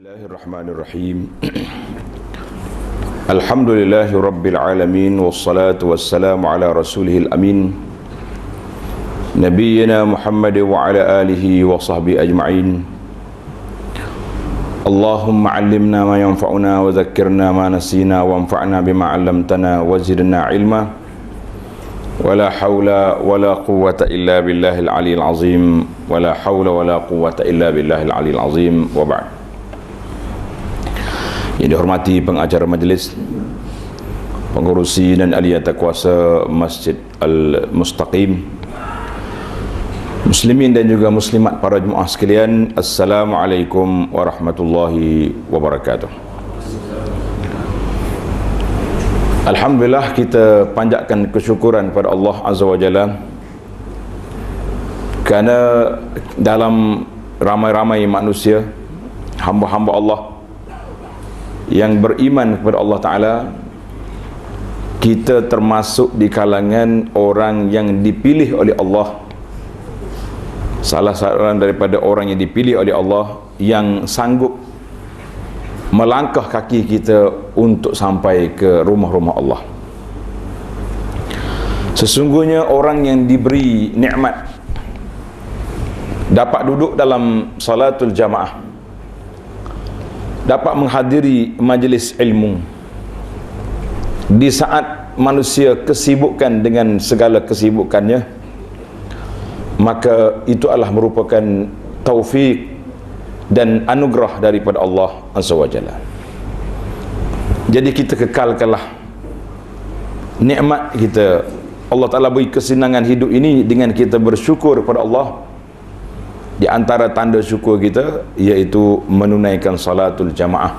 Bismillahirrahmanirrahim. Alhamdulillahi rabbil alamin, wassalatu wassalamu ala rasulihil amin, nabiyyina Muhammad wa ala alihi wa sahbihi ajma'in. Allahumma 'allimna ma yanfa'una wa dhakkirna ma nasina wa anfa'na bima 'allamtana wa zidna ilma. Wala haula wala quwwata illa billahil aliyil azim. Wala haula wala quwwata illa billahil aliyil azim. Wa ba'd. Yang dihormati pengacara majlis, pengurusi dan aliyata kuasa Masjid Al-Mustaqim, muslimin dan juga muslimat para jemaah sekalian, Assalamualaikum warahmatullahi wabarakatuh. Alhamdulillah, kita panjatkan kesyukuran kepada Allah Azza wa Jalla kerana dalam ramai-ramai manusia, hamba-hamba Allah yang beriman kepada Allah Ta'ala, kita termasuk di kalangan orang yang dipilih oleh Allah, salah seorang daripada orang yang dipilih oleh Allah yang sanggup melangkah kaki kita untuk sampai ke rumah-rumah Allah. Sesungguhnya orang yang diberi nikmat dapat duduk dalam salatul jamaah, dapat menghadiri majlis ilmu di saat manusia kesibukkan dengan segala kesibukannya, maka itu adalah merupakan taufik dan anugerah daripada Allah Azza wa Jalla. Jadi kita kekalkanlah nikmat kita. Allah Ta'ala beri kesenangan hidup ini dengan kita bersyukur kepada Allah. Di antara tanda syukur kita iaitu menunaikan salatul jamaah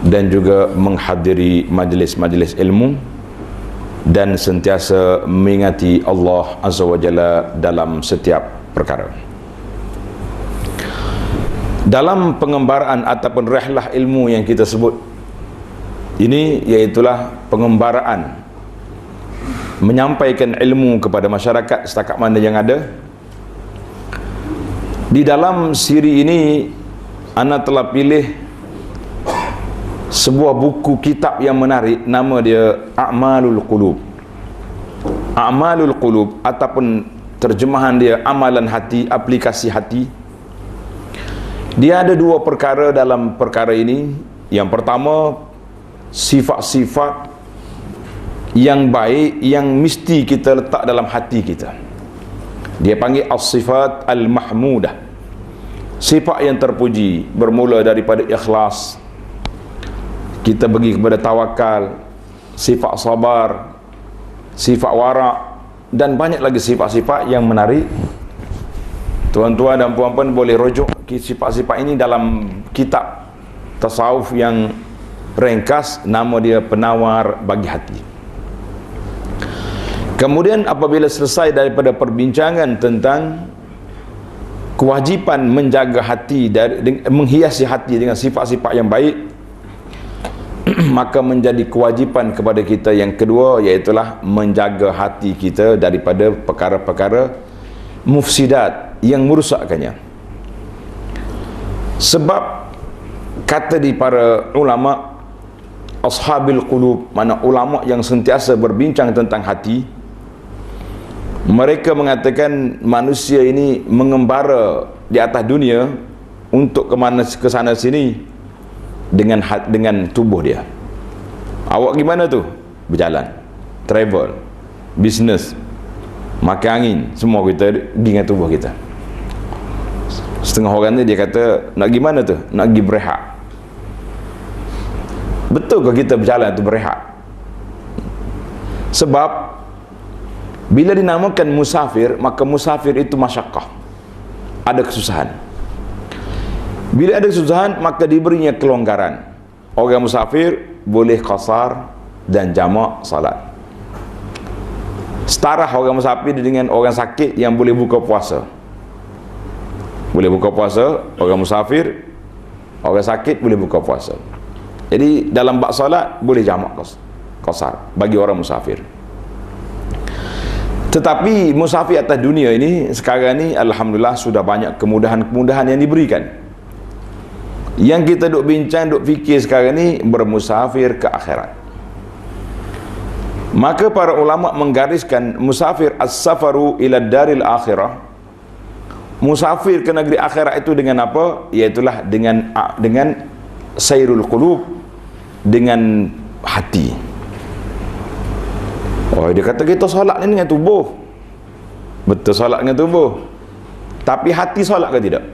dan juga menghadiri majlis-majlis ilmu dan sentiasa mengingati Allah Azza wa Jalla dalam setiap perkara. Dalam pengembaraan ataupun rihlah ilmu yang kita sebut ini, iaitulah pengembaraan menyampaikan ilmu kepada masyarakat setakat mana yang ada. Di dalam siri ini ana telah pilih sebuah buku kitab yang menarik, nama dia A'malul Qulub. A'malul Qulub ataupun terjemahan dia amalan hati, aplikasi hati. Dia ada dua perkara dalam perkara ini. Yang pertama, sifat-sifat yang baik yang mesti kita letak dalam hati kita. Dia panggil as-sifat al-mahmudah, sifat yang terpuji, bermula daripada ikhlas, kita pergi kepada tawakal, sifat sabar, sifat warak, dan banyak lagi sifat-sifat yang menarik. Tuan-tuan dan puan-puan boleh rujuk sifat-sifat ini dalam kitab tasawuf yang ringkas, nama dia Penawar Bagi Hati. Kemudian apabila selesai daripada perbincangan tentang kewajipan menjaga hati, menghiasi hati dengan sifat-sifat yang baik, maka menjadi kewajipan kepada kita yang kedua, iaitulah menjaga hati kita daripada perkara-perkara mufsidat yang merusakkannya. Sebab kata di para ulama ashabil qulub, mana ulama yang sentiasa berbincang tentang hati, mereka mengatakan manusia ini mengembara di atas dunia untuk ke sana sini dengan tubuh dia. Awak gimana tu? Berjalan, travel, bisnes, makan angin, semua kita dengan tubuh kita. Setengah orang ni dia kata, nak gimana tu? Nak pergi berehat. Betul ke kita berjalan tu berehat? Sebab bila dinamakan musafir, maka musafir itu masyaqqah, ada kesusahan. Bila ada kesusahan, maka diberinya kelonggaran. Orang musafir boleh qasar dan jamak salat. Setara orang musafir dengan orang sakit yang boleh buka puasa. Boleh buka puasa orang musafir, orang sakit boleh buka puasa. Jadi dalam bab salat boleh jamak qasar bagi orang musafir. Tetapi musafir atas dunia ini sekarang ni alhamdulillah sudah banyak kemudahan-kemudahan yang diberikan. Yang kita duk bincang, duk fikir sekarang ni bermusafir ke akhirat. Maka para ulama menggariskan musafir as-safaru ila daril akhirah. Musafir ke negeri akhirat itu dengan apa? Iaitulah dengan sayrul qulub, dengan hati. Oh, dia kata kita solat ni dengan tubuh. Betul, solat dengan tubuh. Tapi hati solat ke tidak?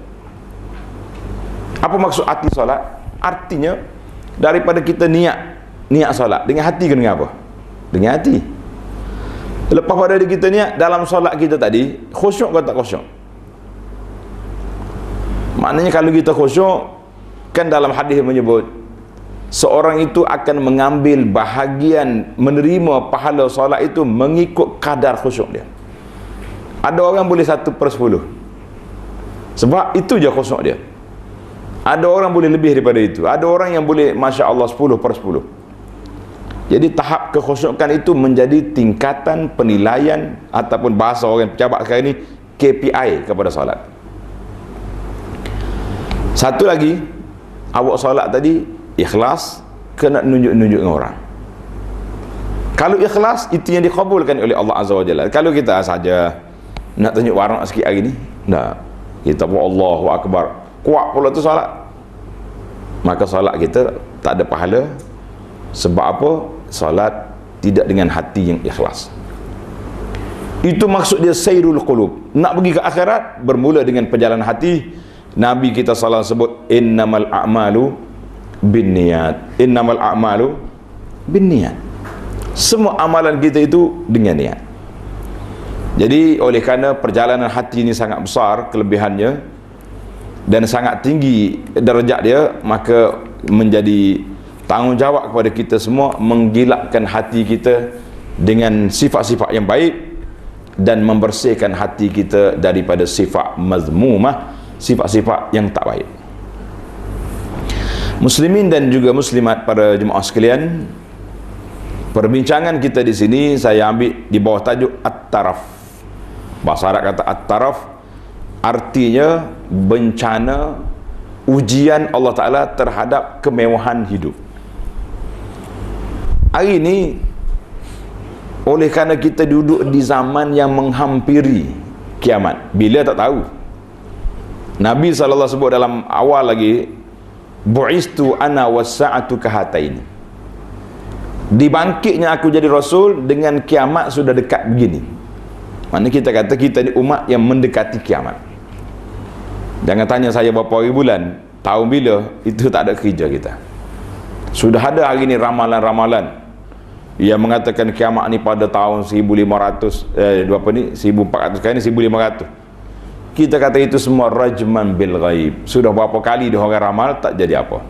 Apa maksud hati solat? Artinya daripada kita niat solat dengan hati ke dengan apa? Dengan hati. Lepas pada kita niat dalam solat kita tadi, khusyuk ke tak khusyuk? Maknanya kalau kita khusyuk, kan dalam hadis menyebut seorang itu akan mengambil bahagian menerima pahala solat itu mengikut kadar khusyuk dia. Ada orang boleh 1/10, sebab itu je khusyuk dia. Ada orang boleh lebih daripada itu. Ada orang yang boleh Masya Allah 10/10. Jadi tahap kekhusyukan itu menjadi tingkatan penilaian, ataupun bahasa orang pejabat sekarang ini, KPI kepada solat. Satu lagi, awak solat tadi ikhlas, kena nunjuk-nunjuk dengan orang. Kalau ikhlas, itu yang dikabulkan oleh Allah Azza wa Jalla. Kalau kita saja nak tunjuk warna sikit hari ni, tak, kita pun Allahu Akbar, kuat pula tu solat, maka solat kita tak ada pahala. Sebab apa? Solat tidak dengan hati yang ikhlas. Itu maksud dia sayrul qulub. Nak pergi ke akhirat, bermula dengan perjalanan hati. Nabi kita salah sebut innamal a'malu binniyat. Innamal a'malu binniyat. Semua amalan kita itu dengan niat. Jadi oleh kerana perjalanan hati ini sangat besar kelebihannya dan sangat tinggi darjat dia, maka menjadi tanggungjawab kepada kita semua menggilapkan hati kita dengan sifat-sifat yang baik dan membersihkan hati kita daripada sifat mazmumah, sifat-sifat yang tak baik. Muslimin dan juga muslimat, para jemaah sekalian, perbincangan kita di sini saya ambil di bawah tajuk at-taraf. Bahasa Arab kata at-taraf, artinya bencana, ujian Allah Ta'ala terhadap kemewahan hidup. Hari ini, oleh kerana kita duduk di zaman yang menghampiri kiamat, bila tak tahu. Nabi SAW sebut dalam awal lagi, bu'istu ana wassa'atu kahatain. Dibangkitnya aku jadi Rasul dengan kiamat sudah dekat begini. Maknanya kita kata kita ni umat yang mendekati kiamat. Jangan tanya saya berapa hari bulan, tahun bila, itu tak ada kerja kita. Sudah ada hari ni ramalan-ramalan yang mengatakan kiamat ni pada tahun 1400 kali ni 1500. Kita kata itu semua rajman bil ghaib. Sudah berapa kali dia orang ramal, tak jadi apa.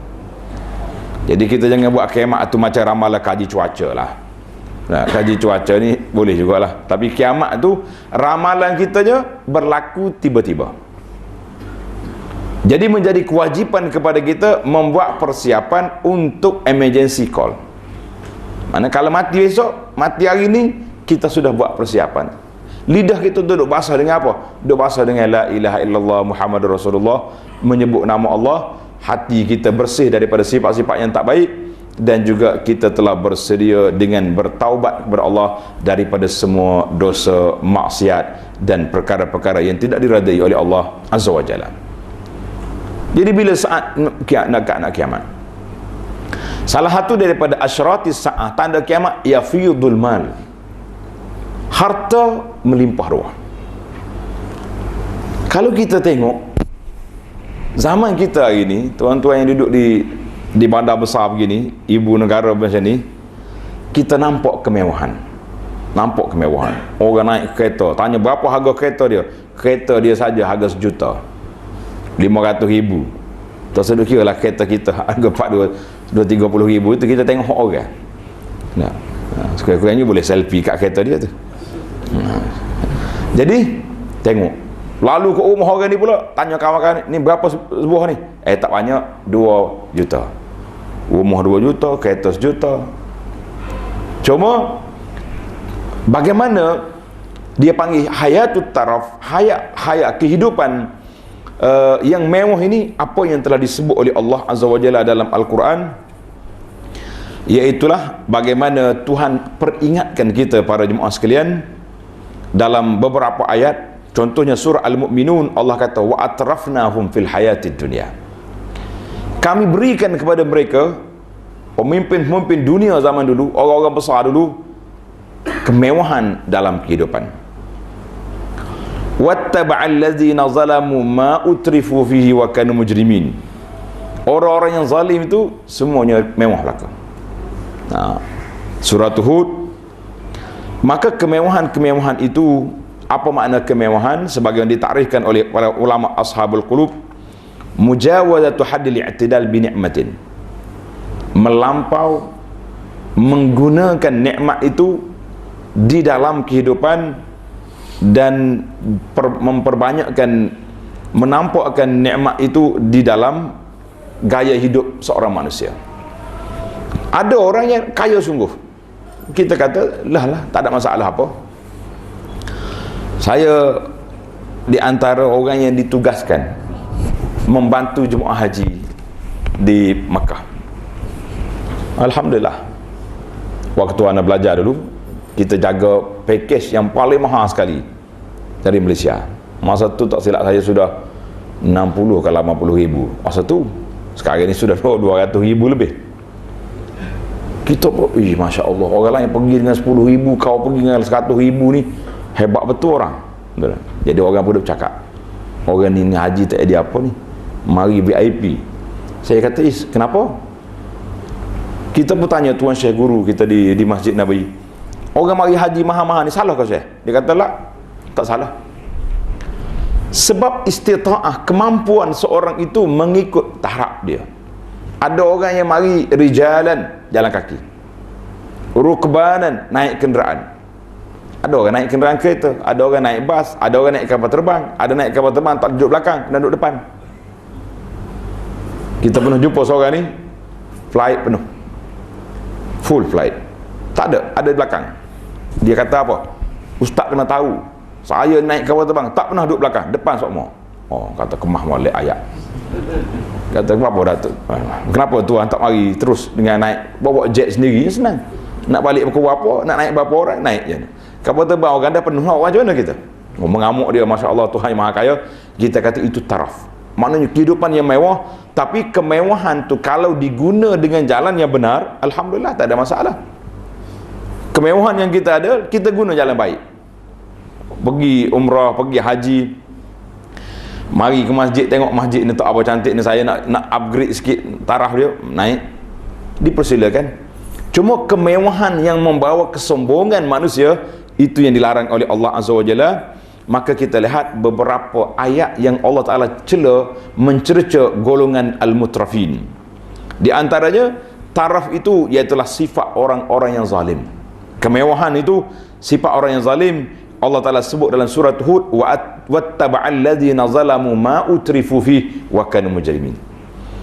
Jadi kita jangan buat kiamat tu macam ramalan kaji cuaca lah. Nah, kaji cuaca ni boleh jugalah, tapi kiamat tu ramalan kita je berlaku tiba-tiba. Jadi menjadi kewajipan kepada kita membuat persiapan untuk emergency call. Mana kalau mati besok, mati hari ni, kita sudah buat persiapan. Lidah kita duduk basah dengan apa? Duduk basah dengan la ilaha illallah Muhammadur Rasulullah, menyebut nama Allah. Hati kita bersih daripada sifat-sifat yang tak baik, dan juga kita telah bersedia dengan bertaubat kepada Allah daripada semua dosa, maksiat dan perkara-perkara yang tidak diredai oleh Allah Azza wa Jalla. Jadi bila saat nak kiamat, salah satu daripada asyratis sa'ah, tanda kiamat, yafidul mal, harta melimpah ruah. Kalau kita tengok zaman kita hari ni, tuan-tuan yang duduk di bandar besar begini, ibu negara macam ni, kita nampak kemewahan. Nampak kemewahan. Orang naik kereta, tanya berapa harga kereta dia? Kereta dia saja harga 1 juta 500,000. Tersedut kira lah kereta kita harga 230,000. Itu kita tengok orang. Nah, sekurang-kurangnya boleh selfie kat kereta dia tu. Jadi tengok. Lalu ke rumah orang ni pula, tanya kawan-kawan ni berapa sebuah ni? Tak banyak, 2 juta. Rumah 2 juta, kereta 1 juta. Cuma bagaimana dia panggil hayatut taraf, hayat kehidupan yang mewah ini apa yang telah disebut oleh Allah Azza wa Jalla dalam Al-Quran, iaitulah bagaimana Tuhan peringatkan kita para jemaah sekalian dalam beberapa ayat. Contohnya surah Al-Mu'minun, Allah kata wa atrafnahum fil hayatid dunya, kami berikan kepada mereka, pemimpin-pemimpin dunia zaman dulu, orang-orang besar dulu, kemewahan dalam kehidupan. wattaba'al ladzina zalamu ma utrifu fihi wa kanu mujrimin, orang-orang yang zalim itu semuanya mewah belaka. Surah Hud. Maka kemewahan-kemewahan itu, apa makna kemewahan? Sebagaimana ditakrifkan oleh para ulama ashabul qulub, mujawazatu haddil i'tidal bi ni'matin, melampau menggunakan nikmat itu di dalam kehidupan dan memperbanyakkan, menampakkan nikmat itu di dalam gaya hidup seorang manusia. Ada orang yang kaya sungguh, kita kata lah tak ada masalah apa. Saya di antara orang yang ditugaskan membantu jemaah haji di Makkah. Alhamdulillah, waktu anda belajar dulu, kita jaga package yang paling mahal sekali dari Malaysia. Masa tu tak silap saya sudah 60 ke 80 ribu masa tu. Sekarang ni sudah 200 ribu lebih. Kita pun, Masya Allah, orang lain pergi dengan 10 ribu, kau pergi dengan 100 ribu ni, hebat betul orang. Betul. Jadi orang pun cakap, orang ni haji tak ada apa ni, mari VIP. Saya kata, kenapa? Kita pun tanya Tuan Syekh Guru kita di Masjid Nabawi, orang mari haji mahal-mahal ni salah ke Syekh? Dia kata lah, tak salah. Sebab istita'ah, kemampuan seorang itu mengikut tahap dia. Ada orang yang mari rijalan, jalan kaki, rukbanan, naik kenderaan. Ada orang naik kenderaan kereta, ada orang naik bas, ada orang naik kapal terbang, ada naik kapal terbang tak duduk belakang, kena duduk depan. Kita pernah jumpa seorang ni, flight penuh, full flight, tak ada di belakang. Dia kata apa? Ustaz kena tahu, saya naik kapal terbang tak pernah duduk belakang, depan semua. Oh, kata kemah molek ayat. Kata kenapa Datuk? Kenapa Tuan tak mari terus dengan naik, bawa jet sendiri, senang. Nak balik pukul berapa, nak naik berapa orang, naik je. Kapal terbang orang dah penuh, orang macam mana kita? Mengamuk dia, Masya Allah, Tuhan yang Maha Kaya. Kita kata itu taraf, maknanya kehidupan yang mewah. Tapi kemewahan tu kalau diguna dengan jalan yang benar, Alhamdulillah, tak ada masalah. Kemewahan yang kita ada, kita guna jalan baik. Pergi umrah, pergi haji, mari ke masjid, tengok masjid ni tak apa cantik ni, saya nak upgrade sikit taraf dia, naik, dipersilakan. Cuma kemewahan yang membawa kesombongan manusia, itu yang dilarang oleh Allah Azza wa Jalla. Maka kita lihat beberapa ayat yang Allah Ta'ala cela, mencerca golongan al-mutrafin. Di antaranya, taraf itu iaitulah sifat orang-orang yang zalim. Kemewahan itu sifat orang yang zalim. Allah Ta'ala sebut dalam surah Hud, wattaba'al ladzina zalamu ma utrifu fi wa kanu mujrimin.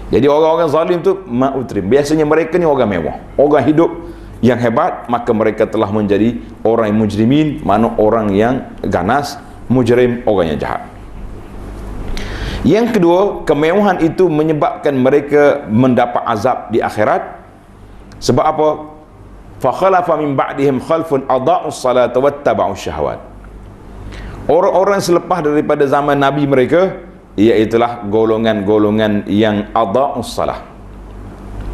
Jadi orang-orang zalim tu ma utrif, biasanya mereka ni orang mewah, orang hidup yang hebat, maka mereka telah menjadi orang yang mujrimin, mana orang yang ganas, mujrim, orang yang jahat. Yang kedua, kemewahan itu menyebabkan mereka mendapat azab di akhirat. Sebab apa? Fa khalafa min ba'dihim khalfun adaa'us salata wattaba'us syahawat. Orang-orang selepas daripada zaman Nabi mereka, iaitulah golongan-golongan yang adaa'us salah,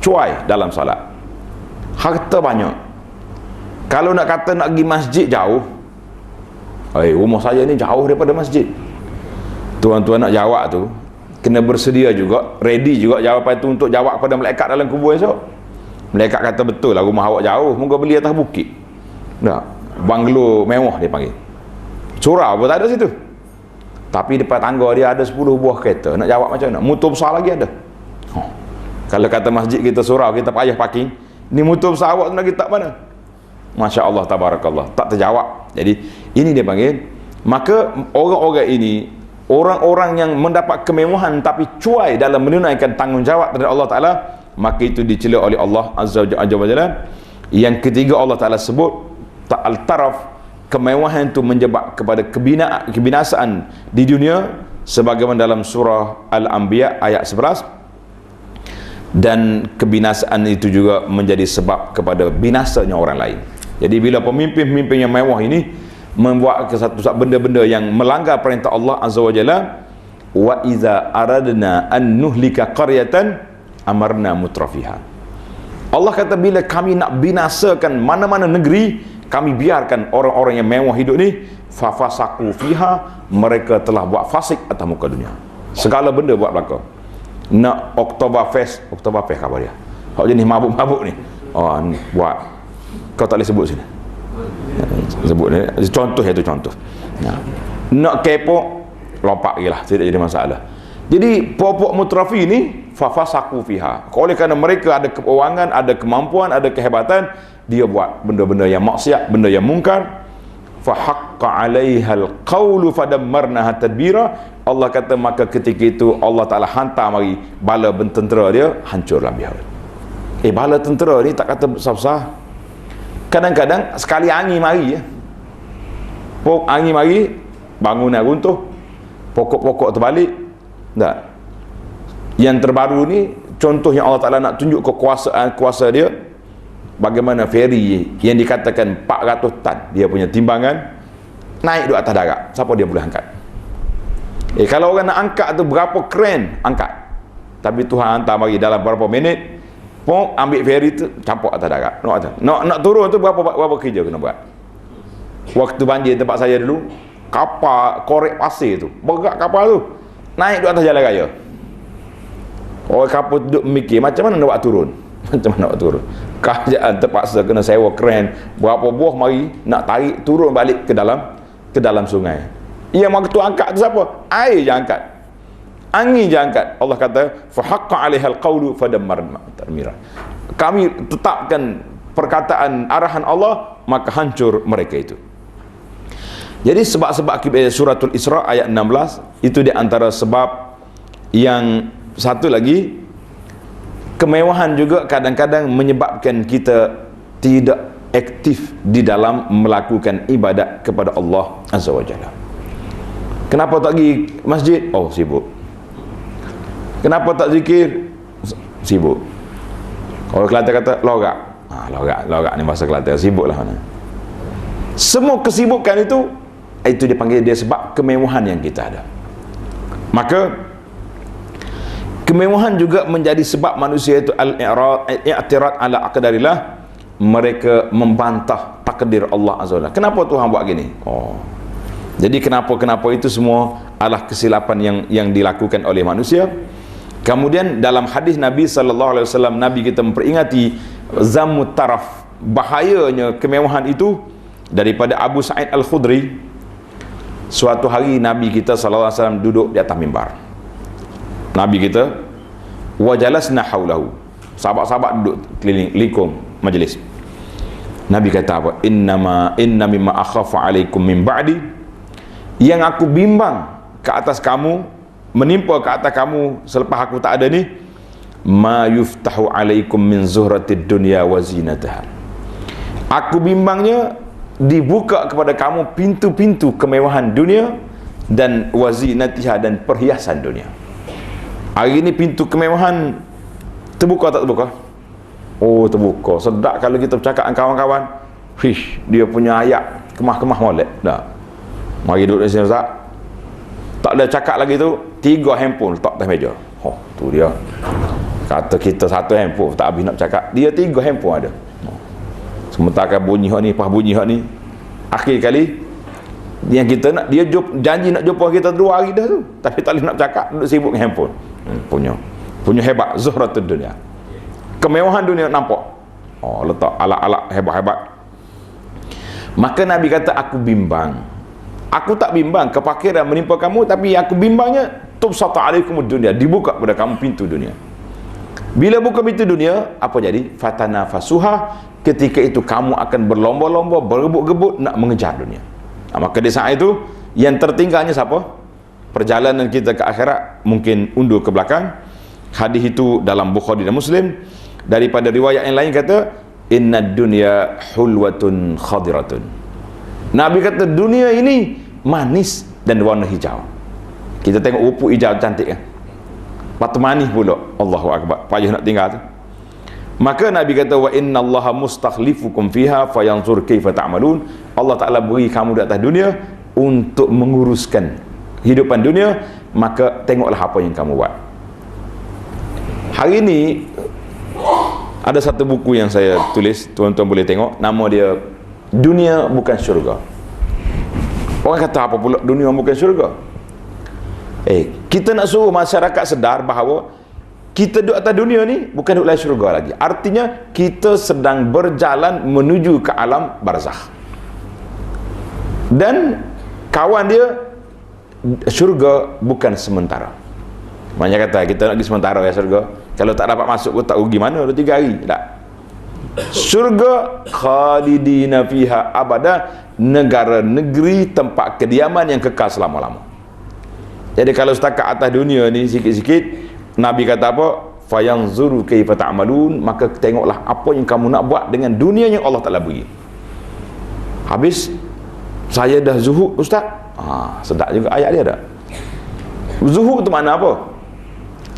cuai dalam salat, harta banyak. Kalau nak kata nak pergi masjid jauh, rumah saya ni jauh daripada masjid. Tuan-tuan nak jawab tu, kena bersedia juga, ready juga jawapan tu untuk jawab kepada malaikat dalam kubur esok. Malaikat kata betul lah rumah awak jauh, moga beli atas bukit. Nah, banglo mewah dia panggil. Surau pun tak ada situ, tapi depan tangga dia ada 10 buah kereta. Nak jawab macam mana? Motor besar lagi ada. Kalau kata masjid kita surau, kita payah parking, ni motor besar awak tu nak kita mana? Masya Allah, tabarakallah, tak terjawab. Jadi ini dia panggil. Maka orang-orang ini, orang-orang yang mendapat kemewahan tapi cuai dalam menunaikan tanggungjawab terhadap Allah Ta'ala, maka itu dicela oleh Allah Azza wa Jalla. Yang ketiga, Allah Ta'ala sebut al-taraf, kemewahan itu menyebab kepada kebinasaan di dunia. sebagaimana dalam surah Al-Anbiya ayat 11, dan kebinasaan itu juga menjadi sebab kepada binasanya orang lain. Jadi bila pemimpin-pemimpin yang mewah ini membuat satu benda-benda yang melanggar perintah Allah Azza wa Jalla, wa iza aradna an nuhlika qaryatan amarna mutrafiha. Allah kata bila kami nak binasakan mana-mana negeri, kami biarkan orang-orang yang mewah hidup ni, fafasaku fiha, mereka telah buat fasik atas muka dunia. Segala benda buat belaka. Nak Oktoberfest apa dia? Hak jenis mabuk-mabuk ni. Oh, ni buat. Kau tak boleh sebut sini. Sebut ni. Contoh itu contoh. Nak kepok, lompak je lah. Tidak jadi masalah. Jadi pokok mutrafi ni fafasaku fiha. Oleh kerana mereka ada keuangan, ada kemampuan, ada kehebatan, dia buat benda-benda yang maksiat, benda yang mungkar. Fa haqqa 'alaihal qawlu fadammarnaha tadbira. Allah kata maka ketika itu Allah Taala hantar mari bala tentera dia, hancurlah biar. Bala tentera ni tak kata besar-besar. Kadang-kadang sekali angin mari ya. Angin mari, bangunan runtuh, pokok-pokok terbalik. Tak. Yang terbaru ni contoh yang Allah Taala nak tunjuk kekuasaan kuasa dia, bagaimana feri yang dikatakan 400 tan dia punya timbangan naik di atas darat. Siapa dia boleh angkat? Kalau orang nak angkat tu berapa kren angkat. Tapi Tuhan hantar mari dalam berapa minit, pom ambil feri tu campur atas darat. Nak turun tu berapa kerja kena buat. Waktu banjir tempat saya dulu, kapal korek pasir tu, berat kapal tu naik di atas jalan raya. Orang kapal duduk mikir macam mana nak buat turun. Macam mana nak buat turun. Kerajaan terpaksa kena sewa kren berapa buah mari nak tarik turun balik ke dalam sungai. Yang waktu angkat tu siapa? Air je angkat, angin je angkat. Allah kata fa haqqa 'alaihal qawlu fadammarna tadmira. Kami tetapkan perkataan arahan Allah, maka hancur mereka itu. Jadi sebab-sebab akibat suratul Isra ayat 16 itu di antara sebab. Yang satu lagi, kemewahan juga kadang-kadang menyebabkan kita tidak aktif di dalam melakukan ibadat kepada Allah Azza wa Jalla. Kenapa tak pergi masjid? Oh, sibuk. Kenapa tak zikir? Sibuk. Kalau Kelantan kata lorak. Lorak ni bahasa Kelantan, sibuklah mana. Semua kesibukan itu dipanggil dia sebab kemewahan yang kita ada. Maka kemewahan juga menjadi sebab manusia itu al-i'tirad ala aqdarillah, mereka membantah takdir Allah Azza wa Jalla. Kenapa Tuhan buat gini? Jadi kenapa itu semua adalah kesilapan yang dilakukan oleh manusia. Kemudian dalam hadis Nabi sallallahu alaihi wasallam, Nabi kita memperingati zamut taraf, bahayanya kemewahan itu, daripada Abu Sa'id Al-Khudri. Suatu hari Nabi kita sallallahu alaihi wasallam duduk di atas mimbar. Nabi kita wa jalasna haulahu. Sahabat-sahabat duduk keliling lingkung majlis. Nabi kata apa? Inna mimma akhafu alaikum min ba'di. Yang aku bimbang ke atas kamu, menimpa ke atas kamu selepas aku tak ada ni, ma yuftahu alaikum min zuhratid dunya wa zinataha. Aku bimbangnya dibuka kepada kamu pintu-pintu kemewahan dunia dan wazinatiha, dan perhiasan dunia. Hari ini pintu kemewahan terbuka tak terbuka? Oh, terbuka. Sedap kalau kita bercakap dengan kawan-kawan, dia punya ayat kemah-kemah molek. Dah. Mari duduk di sini Ustaz. Tak ada cakap lagi tu, 3 handphone letak atas meja. Tu dia. Kata kita 1 handphone tak habis nak cakap, dia 3 handphone ada. Sementara bunyi hak ni, pas bunyi hak ni. Akhir kali yang kita nak, dia janji nak jumpa kita 2 hari dah tu, tapi tak boleh nak cakap, duduk sibuk dengan handphone. Punya hebat zuhratud dunia. Kemewahan dunia nampak. Letak alat-alat hebat-hebat. Maka Nabi kata aku bimbang. Aku tak bimbang kepakiran menimpa kamu, tapi aku bimbangnya tubsata alaikumud dunia, dibuka kepada kamu pintu dunia. Bila buka pintu dunia, apa jadi? Fatanafasuha, ketika itu kamu akan berlomba-lomba, berebut-gebut nak mengejar dunia. Maka di saat itu yang tertinggalnya siapa? Perjalanan kita ke akhirat mungkin undur ke belakang. Hadis itu dalam Bukhari dan Muslim. Daripada riwayat yang lain kata, inna dunya hulwatun khadiratun. Nabi kata dunia ini manis dan warna hijau. Kita tengok rupa hijau cantik kan, batu manis pula, Allahu Akbar, payah nak tinggal tu. Maka Nabi kata, wa inna allaha mustakhlifukum fiha fayanzur kaifa ta'malun. Allah Ta'ala beri kamu di atas dunia untuk menguruskan kehidupan dunia, maka tengoklah apa yang kamu buat. Hari ini ada satu buku yang saya tulis, tuan-tuan boleh tengok, nama dia Dunia Bukan Syurga. Orang kata apa pula dunia bukan syurga? Kita nak suruh masyarakat sedar bahawa kita duduk atas dunia ni bukan duduk dalam syurga lagi. Artinya kita sedang berjalan menuju ke alam barzakh. Dan kawan dia, syurga bukan sementara. Banyak kata kita nak pergi sementara ya syurga, kalau tak dapat masuk pun tak rugi mana 2-3 hari. Tak. Syurga khalidina fiha abada, negara negeri tempat kediaman yang kekal selama-lama. Jadi kalau setakat atas dunia ni sikit-sikit, Nabi kata apa? Fayanzuru kaifa ta'malun, maka tengoklah apa yang kamu nak buat dengan dunia yang Allah Ta'ala beri. Habis saya dah zuhud ustaz. Sedap juga ayat dia dah. Zuhud tu makna apa?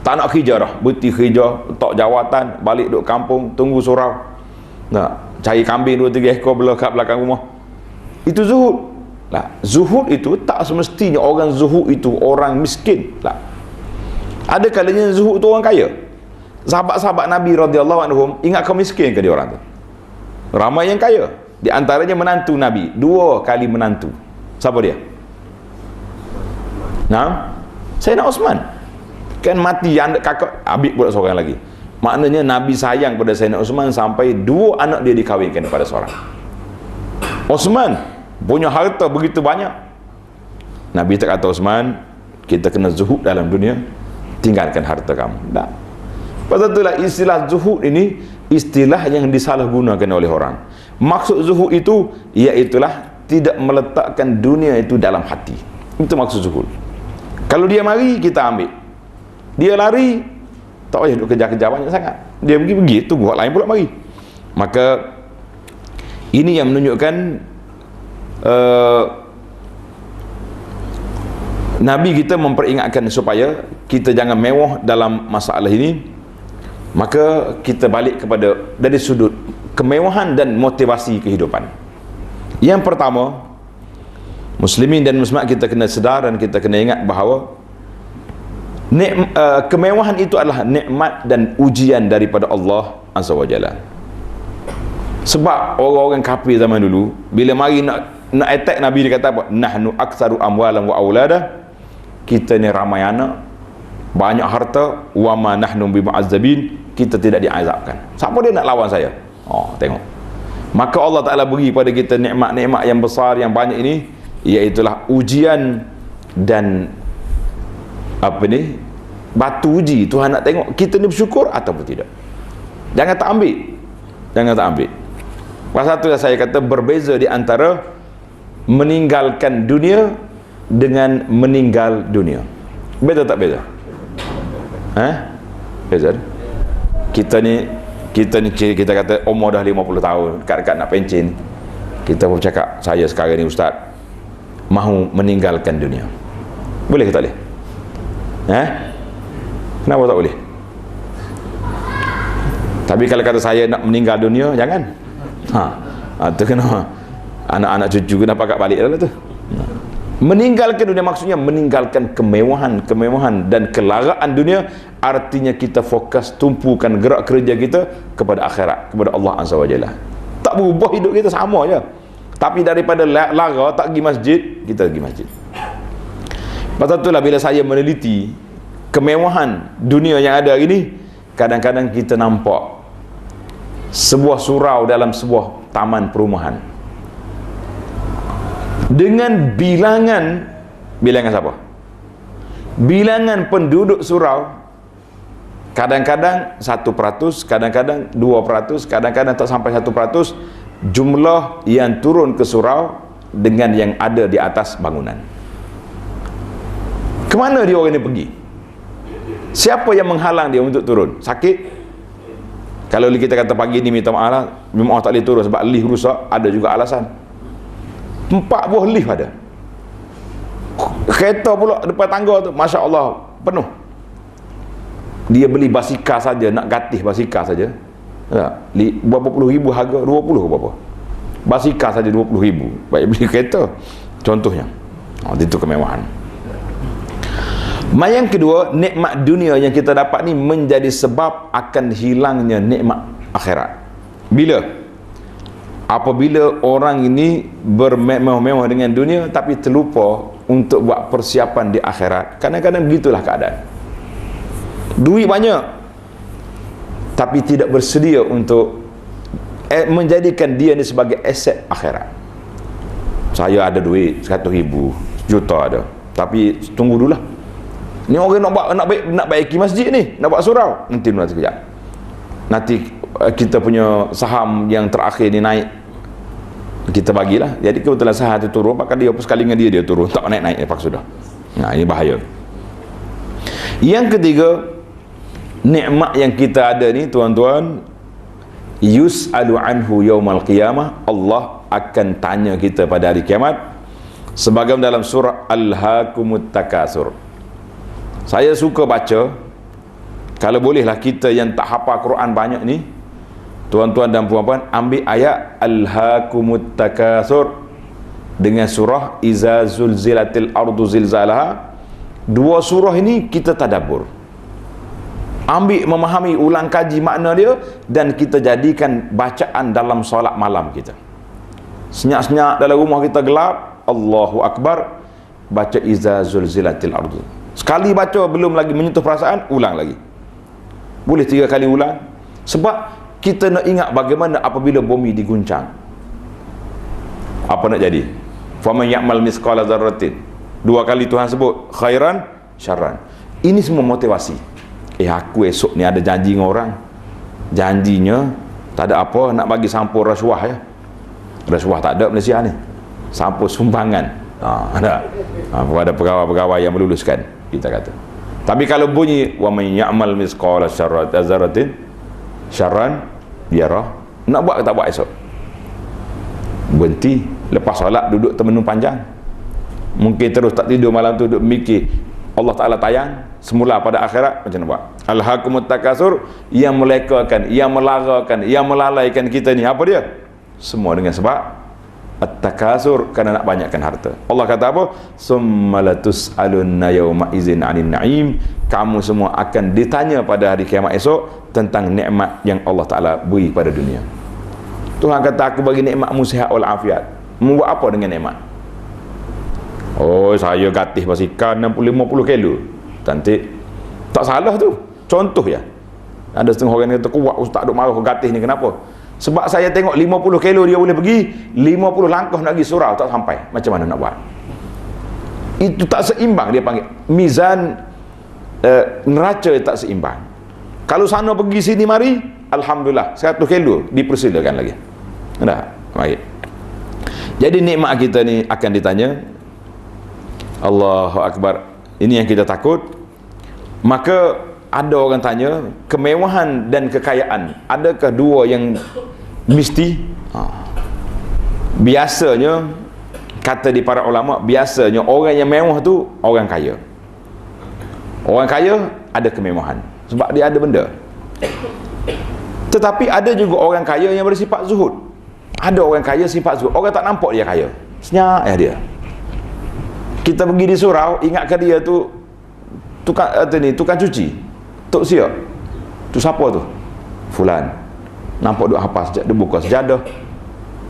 Tak nak kerja dah, berhenti kerja, letak jawatan, balik duduk kampung, tunggu surau. Nak cari kambing 2-3 ekor kat belakang rumah. Itu zuhud. Lah, zuhud itu tak semestinya orang zuhud itu orang miskin. Lah. Ada kalanya zuhud itu orang kaya. Sahabat-sahabat Nabi radhiyallahu anhum, ingat kaum miskin ke dia orang tu? Ramai yang kaya. Di antaranya menantu Nabi, 2 kali menantu. Siapa dia? Nah, Sayyidina Osman. Kan mati anak kakak, habis pula seorang lagi. Maknanya Nabi sayang pada Sayyidina Osman sampai 2 anak dia dikahwinkan kepada seorang. Osman punya harta begitu banyak. Nabi tak kata Osman, kita kena zuhud dalam dunia, tinggalkan harta kamu. Tak. Pasal itulah istilah zuhud ini istilah yang disalahgunakan oleh orang. Maksud zuhud itu iaitulah tidak meletakkan dunia itu dalam hati. Itu maksud zuhud. Kalau dia mari, kita ambil. Dia lari, tak payah duk kejar-kejar banyak sangat. Dia pergi, tunggu orang lain pula mari. Maka ini yang menunjukkan Nabi kita memperingatkan supaya kita jangan mewah dalam masalah ini. Maka kita balik kepada dari sudut kemewahan dan motivasi kehidupan. Yang pertama, muslimin dan muslimat kita kena sedar dan kita kena ingat bahawa kemewahan itu adalah nikmat dan ujian daripada Allah Azza wa Jalla. Sebab orang-orang kafir zaman dulu bila mari nak attack Nabi, dia kata apa? Nahnu aktsaru amwalan wa aulada, kita ni ramai anak, banyak harta, wa ma nahnu bimu'azzabin, kita tidak diazabkan. Siapa dia nak lawan saya? Tengok. Maka Allah Ta'ala beri pada kita nikmat-nikmat yang besar, yang banyak ini, iaitulah ujian dan batu uji. Tuhan nak tengok kita ni bersyukur ataupun tidak. Jangan tak ambil. Pasal itulah saya kata berbeza di antara meninggalkan dunia dengan meninggal dunia. Beza tak beza? Beza. Kita kata umur dah 50 tahun, dekat-dekat nak pencen. Kita pun cakap, saya sekarang ni ustaz mahu meninggalkan dunia. Boleh ke tak boleh? Kenapa tak boleh? Tapi kalau kata saya nak meninggal dunia, jangan. Itu kena anak-anak cucu kena pakat balik dah tu. Meninggalkan dunia maksudnya meninggalkan kemewahan dan kelaraan dunia. Artinya kita fokus, tumpukan gerak kerja kita kepada akhirat, kepada Allah Azza wa Jalla. Tak berubah hidup kita, sama je. Tapi daripada lara tak pergi masjid, kita pergi masjid. Pasal itulah bila saya meneliti kemewahan dunia yang ada hari ini, kadang-kadang kita nampak sebuah surau dalam sebuah taman perumahan dengan bilangan siapa? Bilangan penduduk surau kadang-kadang 1%, kadang-kadang 2%, kadang-kadang tak sampai 1% jumlah yang turun ke surau dengan yang ada di atas bangunan. Kemana dia orang ini pergi? Siapa yang menghalang dia untuk turun? Sakit? Kalau kita kata pagi ni minta maaf lah, memang tak boleh turun sebab lift rusak, ada juga alasan. 4 buah lift ada. Kereta pula depan tangga tu, Masya Allah, penuh. Dia beli basikal saja, nak gatih basikal saja. Ya, berapa puluh ribu harga, 20 ke berapa. Basikal saja 20 ribu. Baik beli kereta. Contohnya. Itu kemewahan. Yang kedua, nikmat dunia yang kita dapat ni menjadi sebab akan hilangnya nikmat akhirat. Bila? Apabila orang ini bermewah-mewah dengan dunia tapi terlupa untuk buat persiapan di akhirat. Kadang-kadang begitulah keadaan. Duit banyak tapi tidak bersedia untuk menjadikan dia ni sebagai aset akhirat. Saya ada duit 100 ribu, juta ada, tapi tunggu dulu lah. Ni orang nak baiki masjid ni, nak buat surau, nanti sekejap. Nanti kita punya saham yang terakhir ni naik, kita bagilah. Jadi kebetulan saham tu turun, maka dia apa sekali dengan dia turun, tak naik-naik lepas sudah. Nah, ini bahaya. Yang ketiga, nikmat yang kita ada ni tuan-tuan, yus'alu anhu yaumal qiyamah, Allah akan tanya kita pada hari kiamat, sebagaimana dalam surah Alhaakumut Takasur. Saya suka baca, kalau bolehlah kita yang tak hafal Quran banyak ni, tuan-tuan dan puan-puan, ambil ayat Alhaakumut Takasur dengan surah Iza Zulzilatil Ardu Zilzalaha. Dua surah ini kita tadabbur, ambil, memahami, ulang kaji makna dia, dan kita jadikan bacaan dalam solat malam kita. Senyap-senyap dalam rumah kita gelap, Allahu Akbar, baca Iza Zulzilatil Ardu. Sekali baca belum lagi menyentuh perasaan, ulang lagi. Boleh 3 kali ulang. Sebab kita nak ingat bagaimana apabila bumi diguncang, apa nak jadi. Faman ya'mal misqala dzarratin. 2 kali Tuhan sebut, khairan syarran. Ini semua motivasi. Aku esok ni ada janji dengan orang, janjinya tak ada apa, nak bagi sampul rasuah ya. Rasuah tak ada Malaysia ni, sampul sumbangan ada kepada pegawai-pegawai yang meluluskan, kita kata. Tapi kalau bunyi wa man ya'mal misqala dzarratin syarran yarah, nak buat ke tak buat esok, berhenti lepas solat, duduk termenung panjang, mungkin terus tak tidur malam tu, duduk mikir Allah Ta'ala tayang semula pada akhirat, macam mana buat? Alhaakumut Takasur, yang melekakan, yang melarakan, yang melalaikan kita ni, apa dia? Semua dengan sebab At-Takasur, kerana nak banyakkan harta. Allah kata apa? Summa latus'alunna yawma izin 'anil na'im. Kamu semua akan ditanya pada hari kiamat esok tentang nikmat yang Allah Ta'ala beri pada dunia. Tuhan kata, aku bagi nikmatmu sihat wal afiat. Membuat apa dengan nikmat? Oh, saya gatih basikal 60-50 kilo. Cantik. Tak salah tu. Contoh ya. Ada setengah orang yang kata, kuat ustaz duk marah gatih ni, kenapa? Sebab saya tengok 50 kilo dia boleh pergi, 50 langkah nak pergi surau tak sampai. Macam mana nak buat? Itu tak seimbang, dia panggil mizan neraca tak seimbang. Kalau sana pergi sini mari, alhamdulillah 100 kilo dipersilakan lagi. Dah, baik. Jadi nikmat kita ni akan ditanya. Allahu Akbar. Ini yang kita takut. Maka ada orang tanya, kemewahan dan kekayaan, adakah dua yang mesti? Biasanya, kata di para ulama, biasanya orang yang mewah tu orang kaya. Orang kaya ada kemewahan sebab dia ada benda. Tetapi ada juga orang kaya yang bersifat zuhud. Ada orang kaya sifat zuhud, orang tak nampak dia kaya, senyap ya dia. Kita pergi di surau, ingatkan dia tu tukang cuci, tok siap tu siapa tu? Fulan. Nampak duk hafal sejak dia buka sejadah,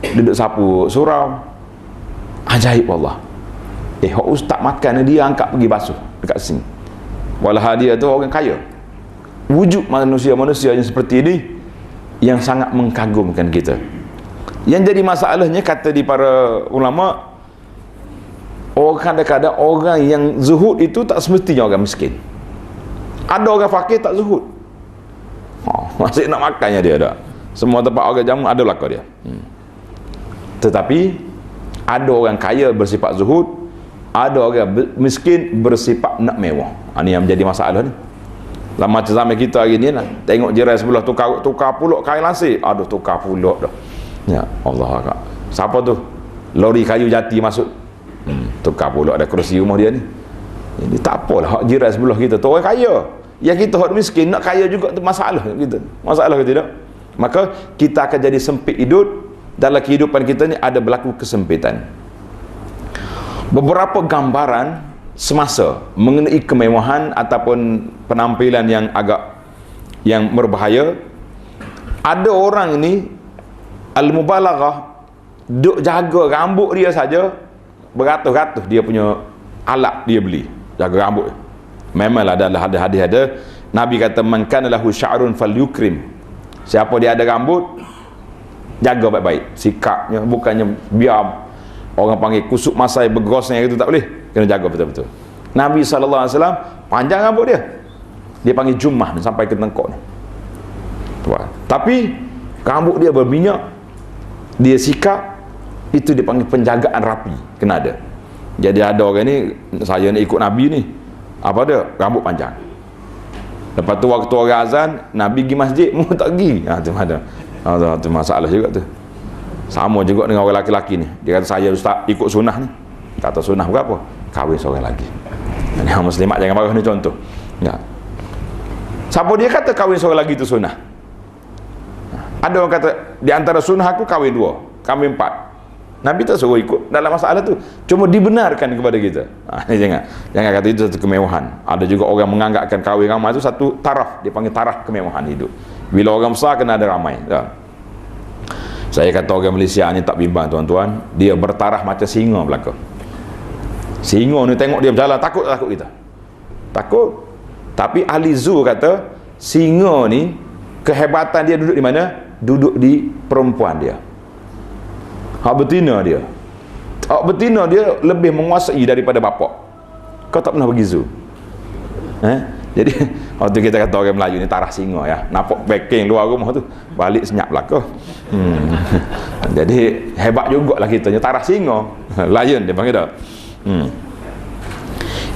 duduk sapu surau. Ajaib Allah. Hak ustaz makan dia angkat pergi basuh dekat sini. Walah dia tu orang kaya. Wujud manusia-manusia yang seperti ini yang sangat mengkagumkan kita. Yang jadi masalahnya, kata di para ulama, kadang-kadang orang yang zuhud itu tak semestinya orang miskin. Ada orang fakir tak zuhud, masih nak makannya dia ada. Semua tempat orang jamu ada belaka dia. Tetapi ada orang kaya bersifat zuhud, ada orang miskin bersifat nak mewah. Ini yang menjadi masalah ni. Dalam macam zaman kita hari ni lah, tengok jiran sebelah tukar puluk kain lansir, aduh tukar puluk dah. Ya Allah Akbar. Siapa tu? Lori kayu jati masuk. Tukar pula ada kerusi rumah dia ni. Ini tak apalah hak jiran sebelah kita tu orang kaya. Yang kita hak miskin nak kaya juga tu masalah kita. Masalah ke tidak? Maka kita akan jadi sempit hidup. Dalam kehidupan kita ni ada berlaku kesempitan. Beberapa gambaran semasa mengenai kemewahan ataupun penampilan yang berbahaya. Ada orang ni al-mubalaghah duk jaga rambut dia saja beratus-ratus dia punya alat dia beli jaga rambut. Memanglah ada hadis ada Nabi kata man kana lahu sya'run falyukrim. Siapa dia ada rambut jaga baik-baik sikapnya, bukannya biar orang panggil kusuk masai bergosnya itu tak boleh, kena jaga betul-betul. Nabi SAW panjang rambut dia panggil jumah ni, sampai ke tengkok ni. Tapi rambut dia berminyak, dia sikap, itu dia panggil penjagaan rapi, kena ada. Jadi ada orang ni, saya nak ikut Nabi ni, apa dia? Rambut panjang. Lepas tu waktu orang azan, Nabi pergi masjid, mu tak pergi. Tu ada. Tu masalah juga tu. Sama juga dengan orang lelaki ni. Dia kata saya ustaz ikut sunnah ni. Kata sunnah berapa? Kahwin seorang lagi. Yang muslimat jangan marah ni contoh. Ya. Siapa dia kata kahwin seorang lagi tu sunnah? Ada orang kata di antara sunnah aku kahwin 2, kahwin 4. Nabi tak suruh ikut dalam masalah tu. Cuma dibenarkan kepada kita. Jangan kata itu satu kemewahan. Ada juga orang menganggapkan kahwin ramai itu satu taraf, dia panggil taraf kemewahan hidup. Bila orang besar kena ada ramai. Ya. Saya kata orang Malaysia ni tak bimbang tuan-tuan, dia bertaraf macam singa belaka. Singa ni tengok dia berjalan takut kita. Takut. Tapi ahli zoo kata singa ni kehebatan dia duduk di mana? Duduk di perempuan dia. Hak betina dia. Hak betina dia lebih menguasai daripada bapak. Kau tak pernah pergi zoo. Jadi waktu kita kata orang Melayu ni tarah singa ya. Nampak backing luar rumah tu, balik senyap belaka. Jadi hebat jugalah kita ni tarah singa. Lion dia panggil dah.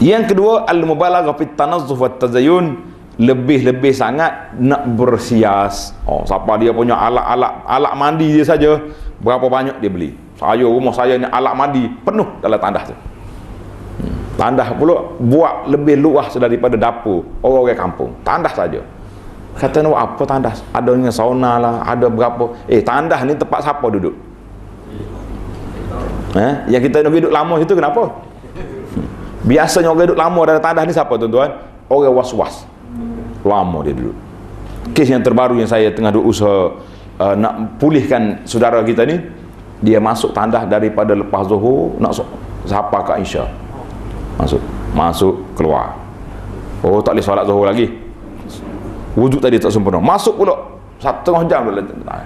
Yang kedua al-mubalaghah fit tanazzuf wat tazayyun, lebih-lebih sangat nak bersias. Siapa dia punya alat mandi dia saja berapa banyak dia beli. Rumah saya ni alat mandi penuh dalam tandas tu. Tandas pula buat lebih luas daripada dapur orang-orang kampung. Tandas saja. Kata nak apa tandas? Adanya sauna lah, ada berapa. Tandas ni tempat siapa duduk? Yang kita nak duduk lama situ kenapa? Biasanya orang duduk lama dalam tandas ni siapa tuan-tuan? Orang was-was. Lama dia duduk. Kes yang terbaru yang saya tengah usaha nak pulihkan saudara kita ni, dia masuk tandas daripada lepas zuhur nak sapa kat Isya. Masuk keluar. Tak boleh solat zuhur lagi. Wuduk tadi tak sempurna. Masuk pula 1/2 jam dah.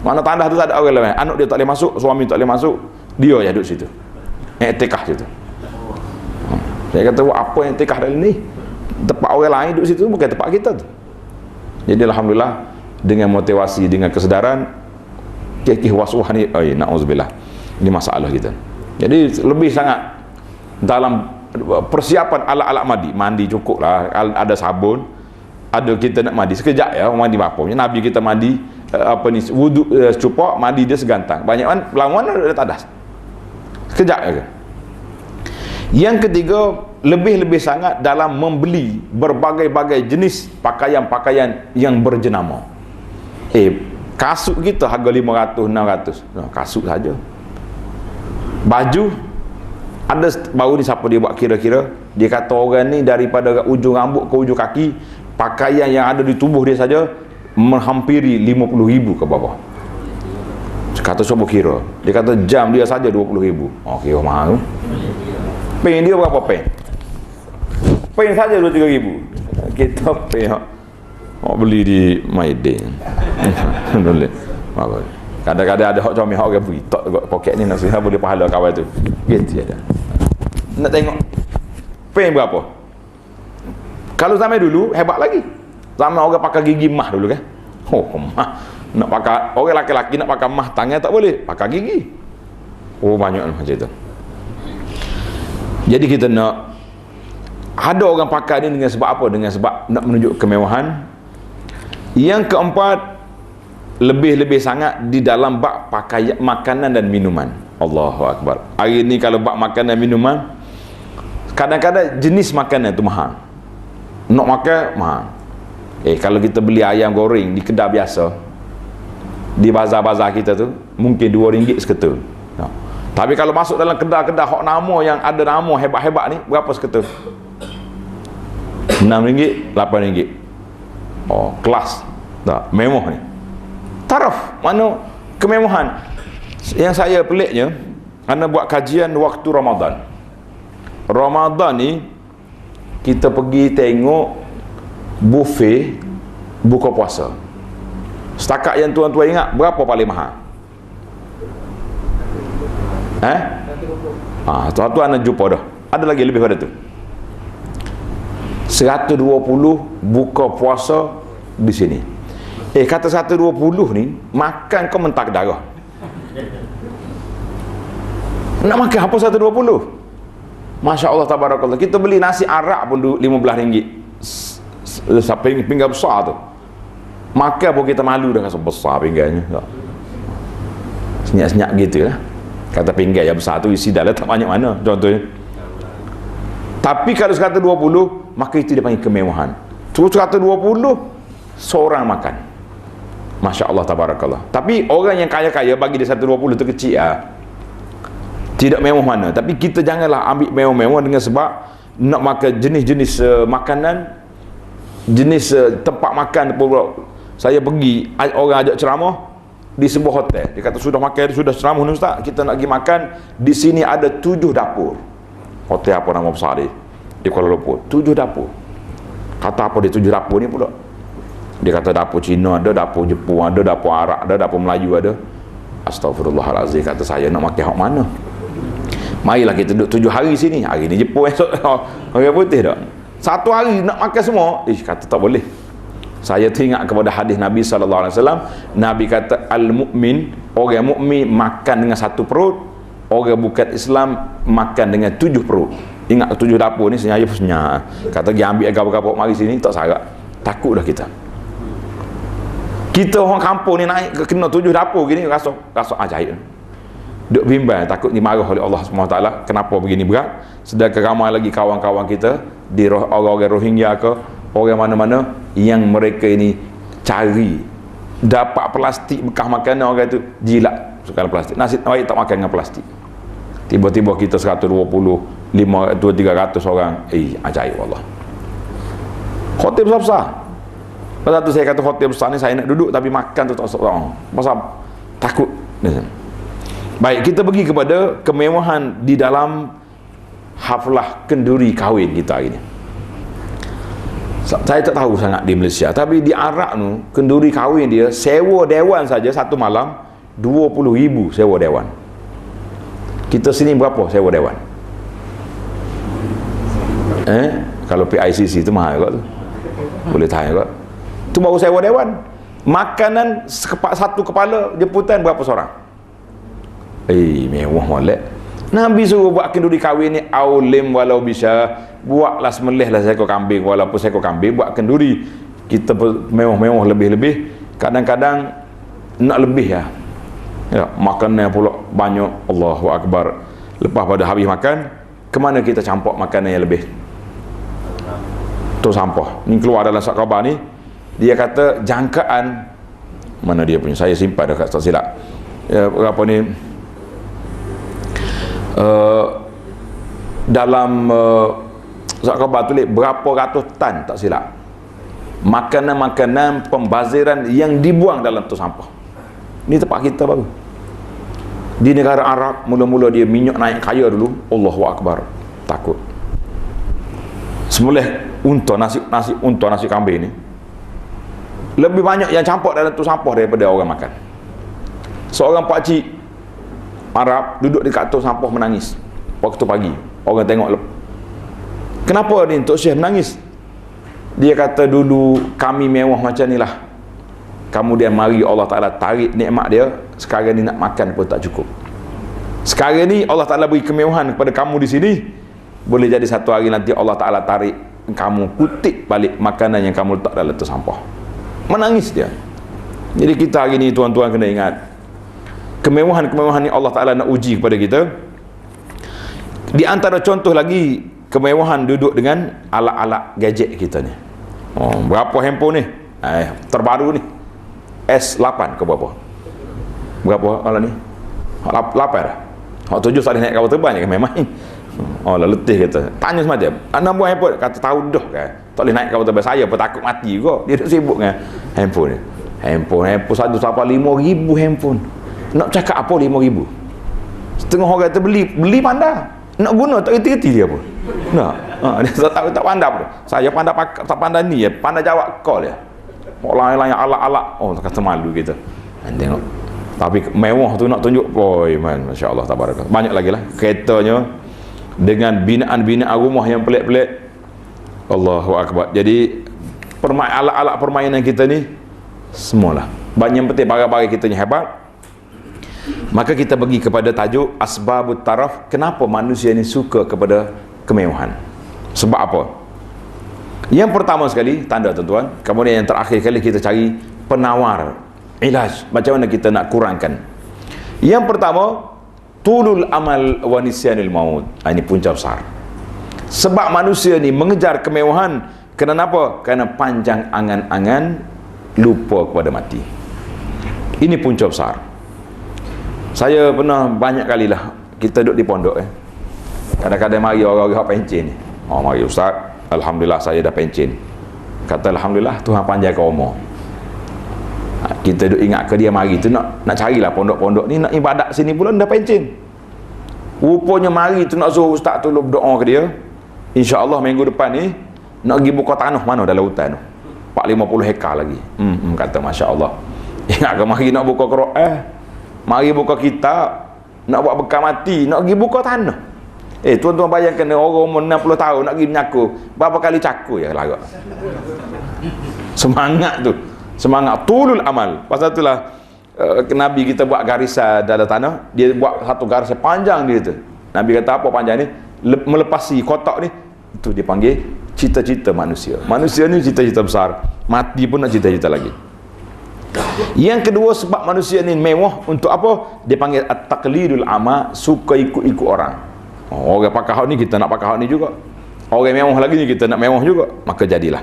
Mana tandas tu tak ada orang lain. Anak dia tak boleh masuk, suami tak boleh masuk, dia je duduk situ. Iktikaf situ. Saya kata apa yang iktikaf dalam ni? Tempat orang lain duduk situ bukan tempat kita tu. Jadi alhamdulillah dengan motivasi, dengan kesedaran kekeh waswah ni, na'udzubillah, ini masalah kita. Jadi lebih sangat dalam persiapan alat-alat mandi cukup lah, ada sabun, ada kita nak mandi sekejap ya, mandi apa punya Nabi kita mandi wuduk secupak, mandi dia segantang, banyak kan lawan ada tadas sekejap ya. Yang ketiga, lebih-lebih sangat dalam membeli berbagai-bagai jenis pakaian-pakaian yang berjenama. Kasut kita harga 500, 600. Kasut saja. Baju ada baru ni siapa dia buat kira-kira, dia kata orang ni daripada ujung rambut ke ujung kaki, pakaian yang ada di tubuh dia saja menghampiri 50,000 ke bawah. Kata cuba kira, dia kata jam dia saja 20,000. Kira mahal. Pen dia berapa pen? Pen saja 2-3 ribu. Kita pen beli di Maidin. Kadang-kadang ada hak comel hak orang beri tok dekat poket ni nak sihat boleh pahala kawan tu. Gitu ada. Nak tengok pen berapa? Kalau zaman dulu hebat lagi. Zaman orang pakai gigi mah dulu kan. Mah. Nak pakai orang lelaki nak pakai mah tangan tak boleh, pakai gigi. Banyak macam tu. Jadi kita nak ada orang pakai ni dengan sebab apa? Dengan sebab nak menunjuk kemewahan. Yang keempat, lebih-lebih sangat di dalam bab pakaian, makanan dan minuman. Allahu Akbar. Hari ni kalau buat makanan minuman, kadang-kadang jenis makanan tu mahal. Nak makan mahal. Kalau kita beli ayam goreng di kedai biasa, di bazar-bazar kita tu mungkin RM2 seketul. Tapi kalau masuk dalam kedai-kedai hok nama yang ada nama hebat-hebat ni, berapa seketul? RM6, RM8. Oh, kelas tak mewah ni. Taraf mana kemewahan. Yang saya peliknya, kerana buat kajian waktu Ramadan. Ramadan ni kita pergi tengok buffet buka puasa. Setakat yang tuan-tuan ingat, berapa paling mahal? Tuan-tuan nak jumpa dah. Ada lagi lebih pada tu. 120 buka puasa di sini. Kata 120 ni, makan kau mentak darah. Nak makan apa 120? Masya Allah, tabarakallah. Kita beli nasi arak pun RM15. Sampai pinggan besar tu. Makan pun kita malu dah, rasa besar pinggannya. Senyap-senyap gitu lah. Kata pinggan yang besar tu isi dalam tak banyak mana contohnya. Tapi kalau 120, maka itu dia panggil kemewahan. Terus 120 seorang makan. Masya Allah, tabarakallah. Tapi orang yang kaya-kaya bagi dia 120 tu kecil lah. Tidak mewah mana. Tapi kita janganlah ambil mewah-mewah dengan sebab nak makan jenis-jenis makanan, jenis tempat makan pula. Saya pergi, orang ajak ceramah di sebuah hotel. Dia kata sudah makan, sudah ceramah ni ustaz, kita nak pergi makan. Di sini ada 7 dapur. Hotel apa nama besar dia di Kuala Lumpur. 7 dapur. Kata apa dia 7 dapur ni pula? Dia kata dapur Cina ada, dapur Jepun ada, dapur Arab ada, dapur Melayu ada. Astagfirullahalazim, kata saya, nak makan hak mana? Marilah kita duduk 7 hari sini. Hari ni Jepun, esok orang putih tak? 1 hari nak makan semua. Kata tak boleh. Saya teringat kepada hadis Nabi SAW. Nabi kata al-mu'min, orang mukmin makan dengan 1 perut, orang bukan Islam makan dengan 7 perut. Ingat 7 dapur ni senyap senyap. Kata pergi ambil agak-agak mari sini, tak sarak. Takut dah kita. Kita orang kampung ni naik kena 7 dapur gini, rasa ajaib. Duk bimbang, takut dimarah oleh Allah SWT. Kenapa begini berat? Sedangkan ramai lagi kawan-kawan kita di orang-orang Rohingya ke, orang mana-mana yang mereka ini cari dapat plastik bekas makanan, orang itu jilat sukan plastik. Nasib baik tak makan dengan plastik. Tiba-tiba kita 120, 500, 300 orang. Ajaib Allah. Hotel besar-besar. Pasal tu saya kata hotel besar ni saya nak duduk tapi makan tu tak seorang. Pasal takut. Baik, kita pergi kepada kemewahan di dalam haflah kenduri kahwin kita hari ni. Saya tak tahu sangat di Malaysia, tapi di Arab tu kenduri kahwin dia sewa dewan saja satu malam 20,000 sewa dewan. Kita sini berapa sewa dewan? Kalau PICC tu mahal kot tu. Boleh tanya kot. Tu baru sewa dewan. Makanan satu kepala jemputan berapa seorang? Mewah molek. Nabi suruh buat kenduri kahwin ni aulim walau bisa. Buatlah sembelih lah seekor kambing, walaupun seekor kambing, buat kenduri. Kita mewah-mewah lebih-lebih. Kadang-kadang nak lebih ya. Makanan pula banyak. Allahu Akbar. Lepas pada habis makan, kemana kita campak makanan yang lebih? Tu sampah. Ni keluar dalam surat khabar ni. Dia kata jangkaan, mana dia punya? Saya simpan dekat tak silap. Apa ni? Dalam surat khabar tulis berapa ratus tan tak silap makanan-makanan pembaziran yang dibuang dalam tu sampah. Ni tempat kita baru di negara Arab. Mula-mula dia minyak naik kaya dulu. Allahu Akbar, takut sembelih unta, nasi unta, nasi kambing ni lebih banyak yang campak dalam tu sampah daripada orang makan. Seorang pakcik Arab duduk dekat tu sampah menangis waktu pagi. Orang tengok, kenapa ni Tok Syekh menangis? Dia kata dulu kami mewah macam ni lah, kemudian mari Allah Ta'ala tarik nikmat dia, sekarang ni nak makan pun tak cukup. Sekarang ni Allah Ta'ala beri kemewahan kepada kamu di sini, boleh jadi satu hari nanti Allah Ta'ala tarik kamu, kutip balik makanan yang kamu letak dalam tu sampah. Menangis dia. Jadi kita hari ni tuan-tuan kena ingat, kemewahan-kemewahan yang Allah Ta'ala nak uji kepada kita. Di antara contoh lagi kemewahan duduk dengan alat-alat gadget kita ni. Berapa handphone ni? Terbaru ni S8 ke berapa? Berapa kalau ni? 8 dah. 7 tak boleh naik kapal terbang je kan memang. Lah letih kata. Tanya semacam. Anak buah handphone kata tahu dah kan. Tak boleh naik kapal terbang. Saya pun takut mati juga. Dia duk sibuk dengan handphone ni. Handphone satu sampai 5,000 handphone. Nak cakap apa 5,000? Setengah orang kata beli pandai. Nak guna tak reti-reti dia pun. Nah, dia tak pandai pun. Saya pandai tak pandai ni ya, pandai jawab call dia. Orang lain alak-alak. Kata malu kita. Tengok. Tapi mewah tu nak tunjuk, man, masya-Allah tabarak. Banyak lagi lah keretanya dengan binaan-binaan rumah yang pelik-pelik. Allahu akbar. Jadi alat-alat permainan kita ni semualah. Banyak penting barang-barang kita ni hebat. Maka kita pergi kepada tajuk asbabut taraf. Kenapa manusia ni suka kepada kemewahan? Sebab apa? Yang pertama sekali, tanda tuan-tuan. Kemudian yang terakhir kali kita cari penawar, ilaj, macam mana kita nak kurangkan. Yang pertama, tulul amal wa nisyanil maut. Ini punca besar. Sebab manusia ni mengejar kemewahan, kenapa? Kerana panjang angan-angan, lupa kepada mati. Ini punca besar. Saya pernah banyak kali lah, kita duduk di pondok kadang-kadang mari orang-orang pencen ni. Mari ustaz, alhamdulillah saya dah pencen. Kata alhamdulillah Tuhan panjangkan umur. Kita duk ingat ke dia mari tu nak carilah pondok-pondok ni nak ibadat sini pula dah pencen. Rupanya mari tu nak suruh ustaz tu berdoa ke dia. InsyaAllah minggu depan ni nak pergi buka tanah mana dalam hutan tu. 450 hektar lagi. Kata masya-Allah. Ingat ke mari nak buka Quran, mari buka kitab, nak buat bekal mati, nak pergi buka tanah. Tuan-tuan bayangkan orang umur 60 tahun nak pergi menyaku, berapa kali caku ya larak. Semangat tu. Semangat tulul amal. Pasal itulah Nabi kita buat garisan dalam tanah, dia buat satu garisan panjang dia tu. Nabi kata apa panjang ni? Melepasi kotak ni, itu dia panggil cita-cita manusia. Manusia ni cita-cita besar, mati pun nak cita-cita lagi. Yang kedua, sebab manusia ni mewah untuk apa? Dia panggil at-taqlidul ama, suka ikut-ikut orang. Orang pakai hak ni kita nak pakai hak ni juga. Orang mewah lagi ni kita nak mewah juga. Maka jadilah.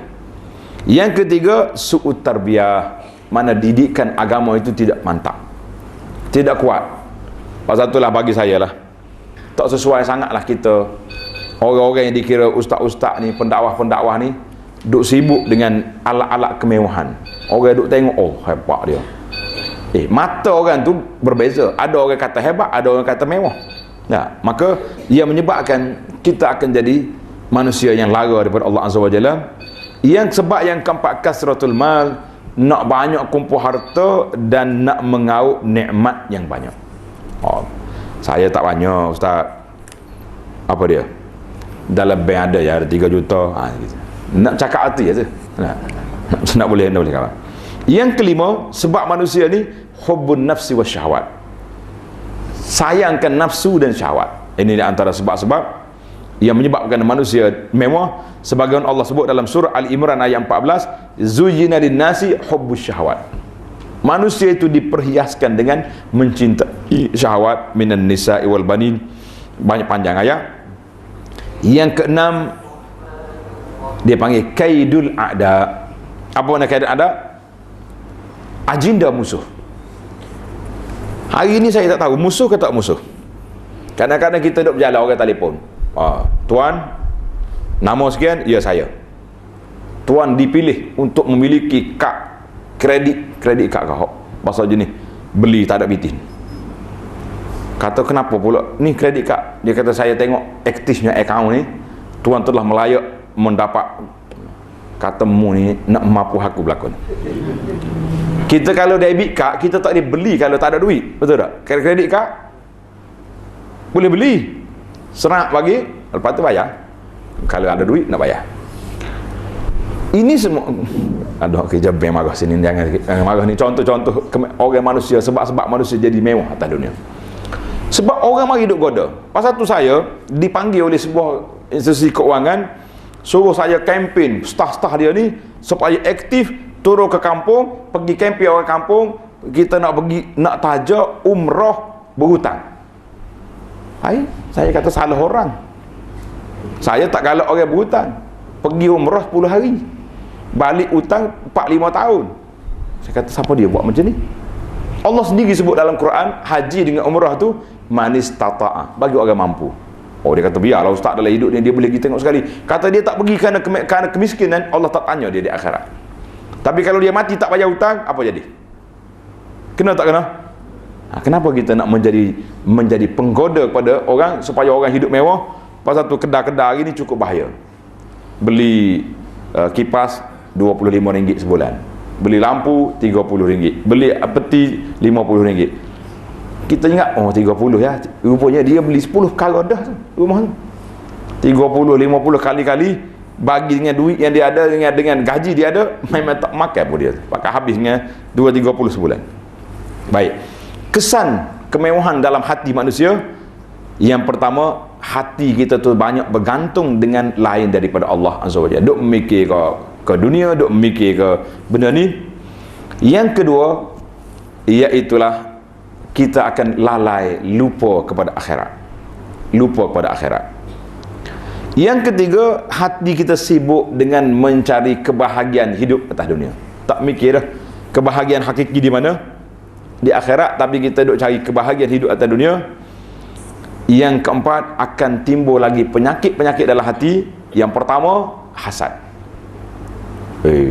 Yang ketiga, su'ut tarbiyah, mana didikan agama itu tidak mantap, tidak kuat. Pasal itulah bagi saya lah, tak sesuai sangatlah kita orang-orang yang dikira ustaz-ustaz ni, pendakwah-pendakwah ni duk sibuk dengan alat-alat kemewahan. Orang duk tengok, hebat dia. Mata orang tu berbeza. Ada orang kata hebat, ada orang kata mewah. Maka ia menyebabkan kita akan jadi manusia yang lara daripada Allah Azza wa Jalla. Yang sebab yang keempat, kasratul mal, nak banyak kumpul harta dan nak mengauk nikmat yang banyak. Saya tak banyak ustaz. Apa dia? Dalam bank ada ya, ada 3 juta. Gitu. Nak cakap hati je. Nak boleh kawan. Yang kelima, sebab manusia ni hubbun nafsi wa syahwat. Sayangkan nafsu dan syahwat. Ini di antara sebab-sebab yang menyebabkan manusia mewah. Sebagaimana Allah sebut dalam surah Al-Imran ayat 14, zuyyina lin-nasi hubbus syahwat. Manusia itu diperhiaskan dengan mencintai syahwat, minan nisa'i wal banin. Banyak panjang ayat. Yang keenam, dia panggil kaidul a'da. Apa makna kaidul a'da? Agenda musuh. Hari ini saya tak tahu musuh ke tak musuh. Kadang-kadang kita duduk berjalan, orang telefon, tuan, nama sekian, ya saya. Tuan dipilih untuk memiliki kad kredit kad kau. Pasal jenis beli tak ada bitin. Kata kenapa pula ni kredit kad? Dia kata saya tengok aktifnya akaun ni, tuan telah melayak mendapat, kata mu ni nak mampu aku berlakon. Kita kalau debit kad, kita tak boleh beli kalau tak ada duit, betul tak? Kredit kad boleh beli, serak bagi, lepas tu bayar. Kalau ada duit nak bayar. Ini semua ada kerja bank marah sini, jangan marah ni contoh-contoh orang manusia, sebab manusia jadi mewah atas dunia. Sebab orang mari duk goda. Pasal tu saya dipanggil oleh sebuah institusi keuangan, suruh saya kempen staf-staf dia ni supaya aktif, turun ke kampung, pergi kempen orang kampung, kita nak pergi, nak tajuk umrah berhutang. Hai, saya kata salah orang. Saya tak galak orang berhutang. Pergi umrah 10 hari, balik hutang 4-5 tahun. Saya kata siapa dia buat macam ni? Allah sendiri sebut dalam Quran, haji dengan umrah tu manis tata'a, bagi orang mampu. Oh, dia kata biarlah ustaz dalam hidup ni dia boleh pergi tengok sekali. Kata dia tak pergi kerana kemiskinan, Allah tak tanya dia di akhirat. Tapi kalau dia mati tak bayar hutang, apa jadi? Kena tak kena? Kenapa kita nak menjadi penggoda kepada orang supaya orang hidup mewah? Pasal tu kedai-kedai hari ni cukup bahaya. Beli kipas RM25 sebulan, beli lampu RM30, beli peti RM50. Kita ingat, oh 30 ya, rupanya dia beli 10 kali dah tu rumah tu. 30, 50 kali-kali, bagi dengan duit yang dia ada, dengan gaji dia ada, memang tak makan pun dia, pakai habis dengan 2-30 sebulan. Baik, kesan kemewahan dalam hati manusia, yang pertama, hati kita tu banyak bergantung dengan lain daripada Allah Azza wa Jalla. Duk memikir ke dunia, duk memikir ke benda ni. Yang kedua, iaitulah kita akan lalai, lupa kepada akhirat. Lupa kepada akhirat. Yang ketiga, hati kita sibuk dengan mencari kebahagiaan hidup atas dunia. Tak mikir dah kebahagiaan hakiki di mana? Di akhirat, tapi kita duk cari kebahagiaan hidup atas dunia. Yang keempat, akan timbul lagi penyakit-penyakit dalam hati. Yang pertama, hasad.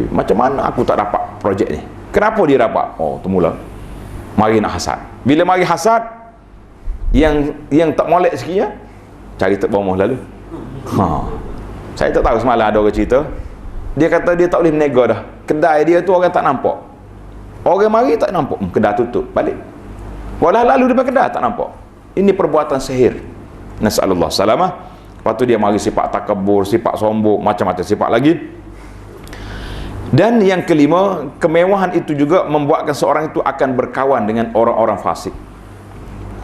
Macam mana aku tak dapat projek ni? Kenapa dia dapat? Oh, tu mula mari nak hasad. Bila mari hasad, yang tak molek sikit ya, cari tek bomoh lalu. Saya tak tahu, semalam ada orang cerita, dia kata dia tak boleh menega dah. Kedai dia tu orang tak nampak. Orang mari tak nampak, kedai tutup, balik. Walau lalu depan kedai tak nampak. Ini perbuatan sihir. Nasallallahu salamah. Lepas tu dia mari sifat takabur, sifat sombong, macam-macam sifat lagi. Dan yang kelima, kemewahan itu juga membuatkan seorang itu akan berkawan dengan orang-orang fasik.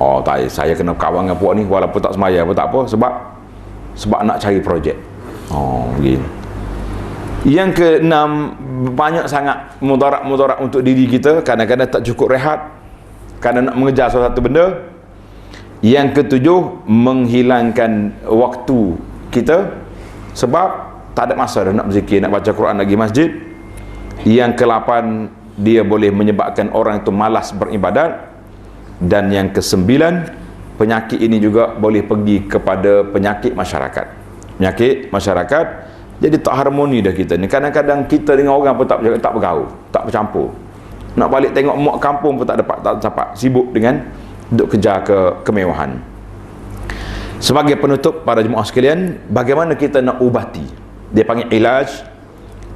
Oh, tak, saya kena kawan dengan puak ni walaupun tak semaya pun tak apa, sebab nak cari projek. Oh, begini. Yang keenam, banyak sangat mudarat-mudarat untuk diri kita. Kadang-kadang tak cukup rehat kerana nak mengejar sesuatu benda. Yang ketujuh, menghilangkan waktu kita sebab tak ada masa dah nak berzikir, nak baca Quran lagi masjid. Yang ke-8, dia boleh menyebabkan orang itu malas beribadat. Dan yang ke-9, penyakit ini juga boleh pergi kepada penyakit masyarakat. Penyakit masyarakat, jadi tak harmoni dah kita ni. Kadang-kadang kita dengan orang pun tak bergaul, tak bercampur. Nak balik tengok mak kampung pun tak dapat, sibuk dengan duk kejar kemewahan. Sebagai penutup, para jemaah sekalian, bagaimana kita nak ubati? Dia panggil ilaj.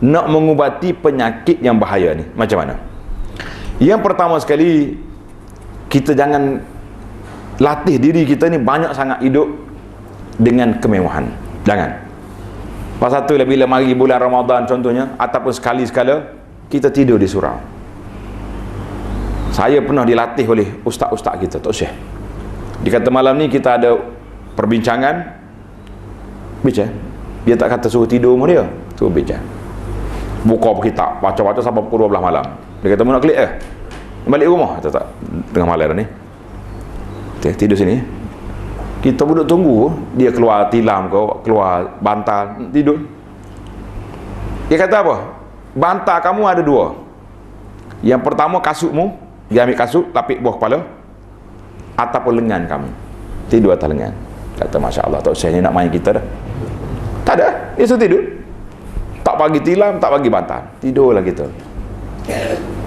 Nak mengubati penyakit yang bahaya ni macam mana? Yang pertama sekali, kita jangan latih diri kita ni banyak sangat hidup dengan kemewahan. Jangan. Pasal tu bila mari bulan Ramadan contohnya, ataupun sekali-sekala kita tidur di surau. Saya pernah dilatih oleh ustaz-ustaz kita, Tok Syekh. Dia kata malam ni kita ada perbincangan, bincang. Dia tak kata suruh tidur sama dia, suruh bincang. Buka kitab, baca-baca sampai pukul 12 malam. Dia kata, mau nak klik balik rumah. Kata tak, tengah malam dah ni. Tidur sini. Kita duduk tunggu dia keluar tilam ke, keluar bantal, tidur. Dia kata apa? Bantal kamu ada 2. Yang pertama kasutmu, dia ambil kasut, lapik bawah kepala, ataupun lengan kamu. Tidur atas lengan. Kata Masya Allah, Tok Syekh ni nak main kita dah. Tak ada, dia suruh tidur. Tak bagi tilam, tak bagi bantal, tidurlah kita.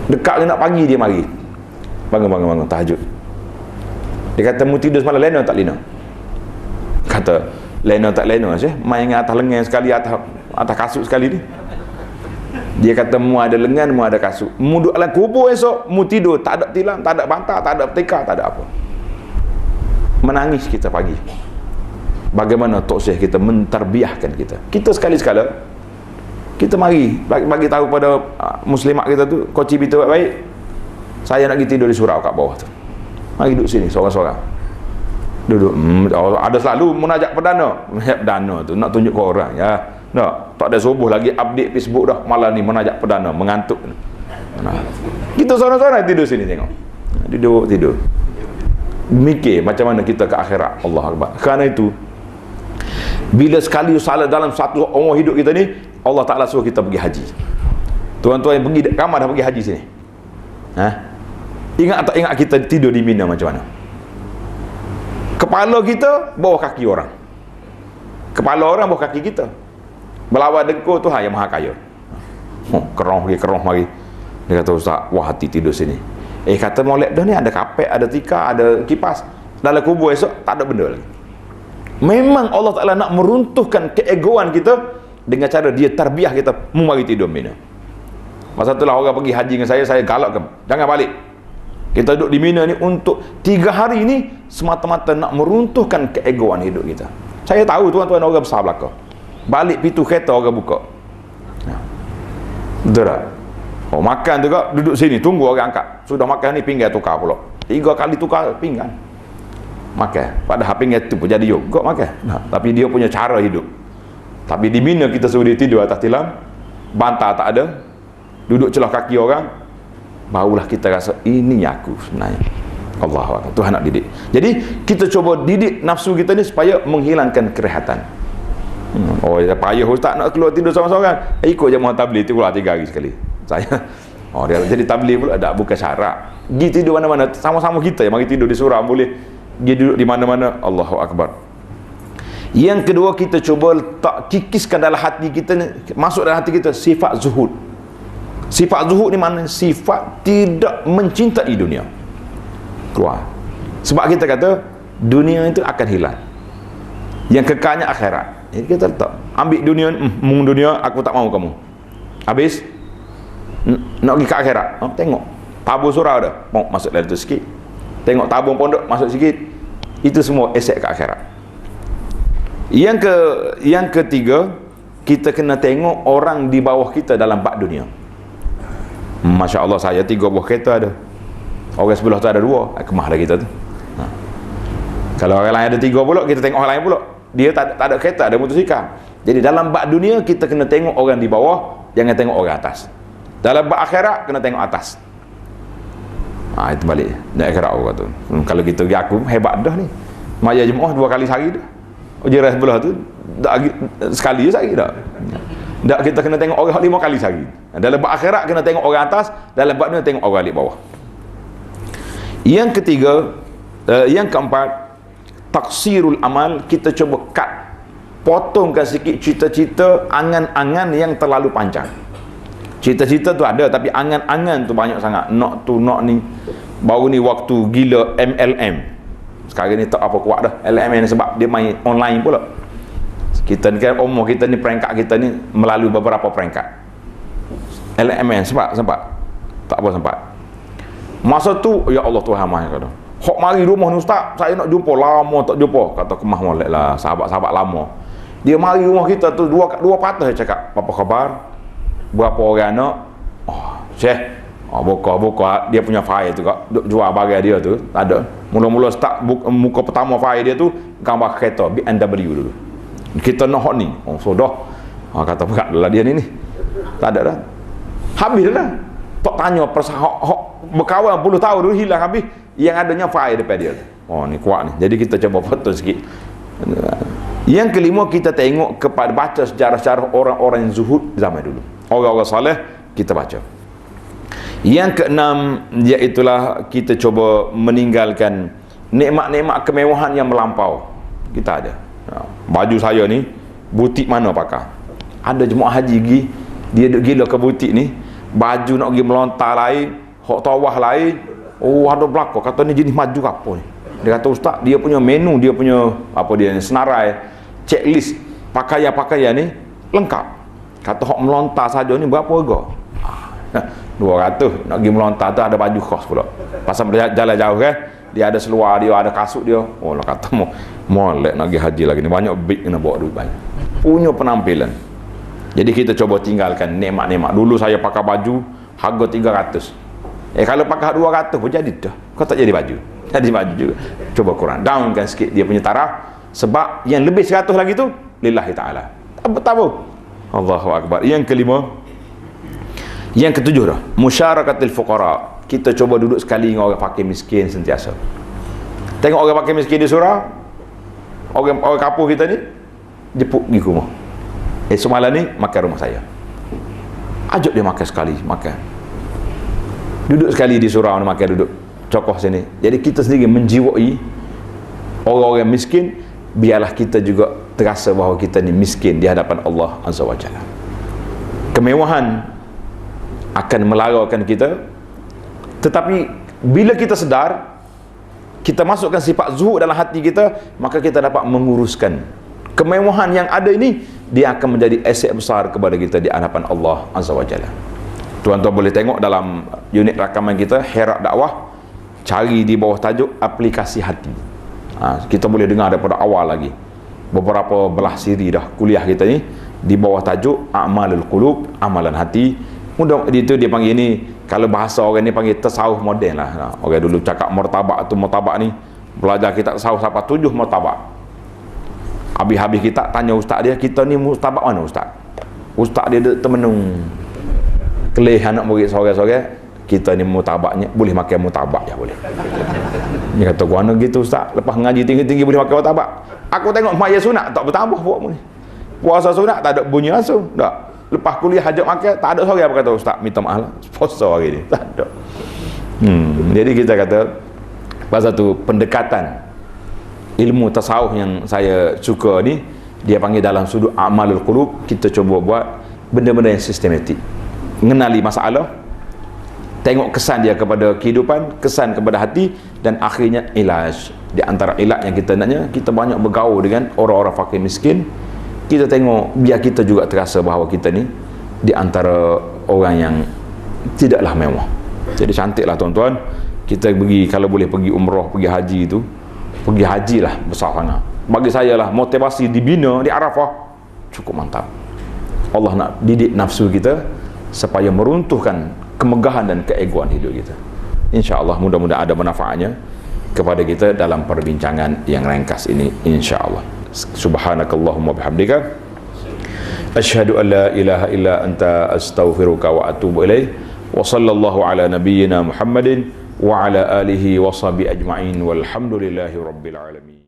Dekat nak pagi dia mari, bangun tahajud. Dia kata, mu tidur semalam lena tak lena? Kata, lena tak lena Syekh, main dengan atas lengan sekali, atas kasut sekali ni. Dia kata, mu ada lengan, mu ada kasut, mu duduk dalam kubur esok, mu tidur tak ada tilam, tak ada bantal, tak ada petika, tak ada apa. Menangis kita pagi. Bagaimana Tok Syekh kita mentarbiahkan kita sekali-sekala kita mari bagi tahu pada muslimat kita tu, koci kita baik, saya nak pergi tidur di surau kat bawah tu, mari duduk sini seorang-seorang duduk. Ada selalu munajat perdana tu nak tunjuk ke orang ya. Tak ada subuh lagi update Facebook dah, malam ni munajat perdana, mengantuk. Nah, kita seorang-seorang tidur sini tengok. Tidur. Mikir macam mana kita ke akhirat. Allah Akbar. Kerana itu, bila sekali salah dalam satu umur hidup kita ni, Allah Ta'ala suruh kita pergi haji. Tuan-tuan yang pergi, ramai dah pergi haji sini. Ingat tak ingat kita tidur di Mina macam mana? Kepala kita bawah kaki orang. Kepala orang bawah kaki kita. Berlawan dengkur Tuhan yang maha kaya. Kerong lagi. Dia kata, Ustaz, wah hati tidur sini. Kata molek dah ni ada kapek, ada tikar, ada kipas. Dalam kubur esok tak ada benda lagi. Memang Allah Ta'ala nak meruntuhkan keegoan kita dengan cara dia tarbiyah kita mari tidur Mina. Masa itulah orang pergi haji dengan saya galakkan, jangan balik. Kita duduk di Mina ni untuk 3 hari ni semata-mata nak meruntuhkan keegoan hidup kita. Saya tahu tuan-tuan orang besar belakang. Balik pintu kereta orang buka. Betul tak? Makan tu kak, duduk sini, tunggu orang angkat. Sudah makan ni, pinggan tukar pula. 3 kali tukar pinggan. Makan. Padahal pinggan tu pun jadi juga makan. Tapi dia punya cara hidup. Tapi di Mina kita suruh dia tidur atas tilam, bantal tak ada, duduk celah kaki orang, barulah kita rasa, ini aku sebenarnya. Allah Akbar. Tuhan nak didik. Jadi, kita cuba didik nafsu kita ni supaya menghilangkan kerehatan. Ya payah Ustaz nak keluar tidur seorang-seorang. Ikut jemaah tabligh tu keluar 3 hari sekali. Saya dia jadi tabligh pula, tak bukan syarat. Pergi tidur mana-mana, sama-sama kita yang mari tidur di surau boleh. Pergi duduk di mana-mana. Allahu Akbar. Yang kedua, kita cuba letak, kikiskan dalam hati kita ni, masuk dalam hati kita sifat zuhud. Sifat zuhud ni mana? Sifat tidak mencintai dunia. Keluar. Sebab kita kata dunia itu akan hilang. Yang kekalnya akhirat. Jadi kita letak, ambil dunia ni, dunia aku tak mahu kamu. Habis nak pergi ke akhirat, tengok tabung surau dah, masuk dalam tu sikit. Tengok tabung pondok, masuk sikit. Itu semua aset ke akhirat. Yang ketiga, kita kena tengok orang di bawah kita dalam bab dunia. Masya Allah, saya 3 buah kereta ada. Orang sebelah tu ada 2, kemah dah kita tu. Kalau orang lain ada 3 pula, kita tengok orang lain pula. Dia tak ada kereta, ada motosikal. Jadi dalam bab dunia, kita kena tengok orang di bawah, jangan tengok orang atas. Dalam bab akhirat, kena tengok atas. Itu balik naik akhirat orang tu. Kalau kita pergi, aku hebat dah ni, maya jemaah 2 kali sehari dah. Ujian sebelah tu sekali je sehari dah. Kita kena tengok orang 5 kali sehari. Dalam bab akhirat kena tengok orang atas, dalam bab dunia tengok orang di bawah. Yang ketiga, yang keempat, taksirul amal. Kita cuba potongkan sikit cita-cita, angan-angan yang terlalu panjang. Cita-cita tu ada, tapi angan-angan tu banyak sangat. Nak tu, nak ni. Baru ni waktu gila MLM. Sekarang ni tak apa kuat dah LMN, sebab dia main online pula. Kita ni kan, umur kita ni, peringkat kita ni melalui beberapa peringkat. LMN sempat tak apa sempat. Masa tu, ya Allah Tuhan mah kata, hok mari rumah ni Ustaz, saya nak jumpa, lama tak jumpa. Kata kemah molek lah, sahabat-sahabat lama. Dia mari rumah kita tu, dua patah dia cakap, apa khabar? Berapa orang anak? Syekh, buka dia punya file tu kak, jual barang dia tu, tak ada. Mula-mula start muka pertama file dia tu, gambar kereta BMW dulu. Kita nak hot ni, sudah. Kata berat lah dia ni. Tak ada dah. Habis dah. Tak tanya berkawan puluh tahun dulu, hilang habis. Yang adanya file depan dia. Ni kuat ni. Jadi kita coba foto sikit. Yang kelima, kita tengok kepada baca sejarah-sejarah orang-orang yang zuhud zaman dulu. Orang-orang soleh kita baca. Yang keenam, iaitulah kita cuba meninggalkan nikmat-nikmat kemewahan yang melampau. Kita ada. Baju saya ni butik mana pakai? Ada jemaah haji pergi, dia duk gila ke butik ni, baju nak pergi melontar lain, hok tawah lain. Ada belakang kata ni jenis maju apa ni? Dia kata Ustaz, dia punya menu, dia punya apa dia ni, senarai, checklist pakaian-pakaian ni lengkap. Kata hok melontar saja ni berapa harga? 200. Nak pergi melontar tu ada baju khas pula. Pasal jalan jauh kan, dia ada seluar dia, ada kasut dia. Lah kata molek nak pergi haji lagi ni, banyak big kena bawa duit banyak. Punya penampilan. Jadi kita coba tinggalkan nikmat-nikmat. Dulu saya pakai baju harga 300. Kalau pakai 200 pun jadi dah. Kau tak jadi baju. Jadi baju juga. Coba kurang, downkan sikit dia punya taraf. Sebab yang lebih 100 lagi tu lillahi ta'ala. Tak apa. Allahu Akbar. Yang kelima, Yang ketujuh dah, musyarakatil fuqara. Kita cuba duduk sekali dengan orang fakir miskin sentiasa. Tengok orang fakir miskin di surau, orang kampung kita ni jemput pergi ke rumah. Semalam ni makan rumah saya. Ajak dia makan sekali, makan. Duduk sekali di surau ni makan, duduk cokoh sini. Jadi kita sendiri menjiwai orang-orang miskin, biarlah kita juga terasa bahawa kita ni miskin di hadapan Allah Azza wa Jalla. Kemewahan akan melarakan kita, tetapi bila kita sedar, kita masukkan sifat zuhud dalam hati kita, maka kita dapat menguruskan kemewahan yang ada ini. Dia akan menjadi aset besar kepada kita di hadapan Allah Azza wa Jalla. Tuan-tuan boleh tengok dalam unit rakaman kita Herak Dakwah, cari di bawah tajuk aplikasi hati. Kita boleh dengar daripada awal lagi, beberapa belah siri dah kuliah kita ni di bawah tajuk A'malul Qulub, amalan hati. Mudah itu dia panggil ni, kalau bahasa orang ni panggil tasawuf moden lah. Orang dulu cakap martabak tu, martabak ni belajar kita tasawuf sampai 7 martabak. Habis-habis kita tanya ustaz dia, kita ni martabak mana ustaz? Ustaz dia termenung kelih anak murid sore-sore, kita ni martabaknya boleh makan martabak ya boleh. Dia kata gua gitu ustaz, lepas ngaji tinggi-tinggi boleh makan martabak. Aku tengok maya sunat tak bertambah buat ni. Puasa sunat tak ada bunyi langsung. Tak. Lepas kuliah hajat makan, tak ada seorang apa kata ustaz minta maaf lah, sponsor hari ni, tak ada. Jadi kita kata pasal tu pendekatan ilmu tasawuf yang saya suka ni, dia panggil dalam sudut a'malul qulub, kita cuba buat benda-benda yang sistematik, mengenali masalah, tengok kesan dia kepada kehidupan, kesan kepada hati, dan akhirnya ilaj. Di antara ilaj yang kita naknya, kita banyak bergaul dengan orang-orang fakir miskin. Kita tengok, biar kita juga terasa bahawa kita ni di antara orang yang tidaklah mewah. Jadi cantiklah tuan-tuan, kita pergi, kalau boleh pergi umrah, pergi haji tu, pergi haji lah besar sangat. Bagi saya lah, motivasi dibina di Arafah cukup mantap. Allah nak didik nafsu kita supaya meruntuhkan kemegahan dan keegoan hidup kita. InsyaAllah mudah-mudahan ada manfaatnya kepada kita dalam perbincangan yang ringkas ini, insyaAllah. Subhanakallahumma bihamdika asyhadu an la ilaha illa anta astaghfiruka wa atubu ilaih. Wa sallallahu ala nabiyyina Muhammadin wa ala alihi wa sahbihi ajma'in walhamdulillahi rabbil alamin.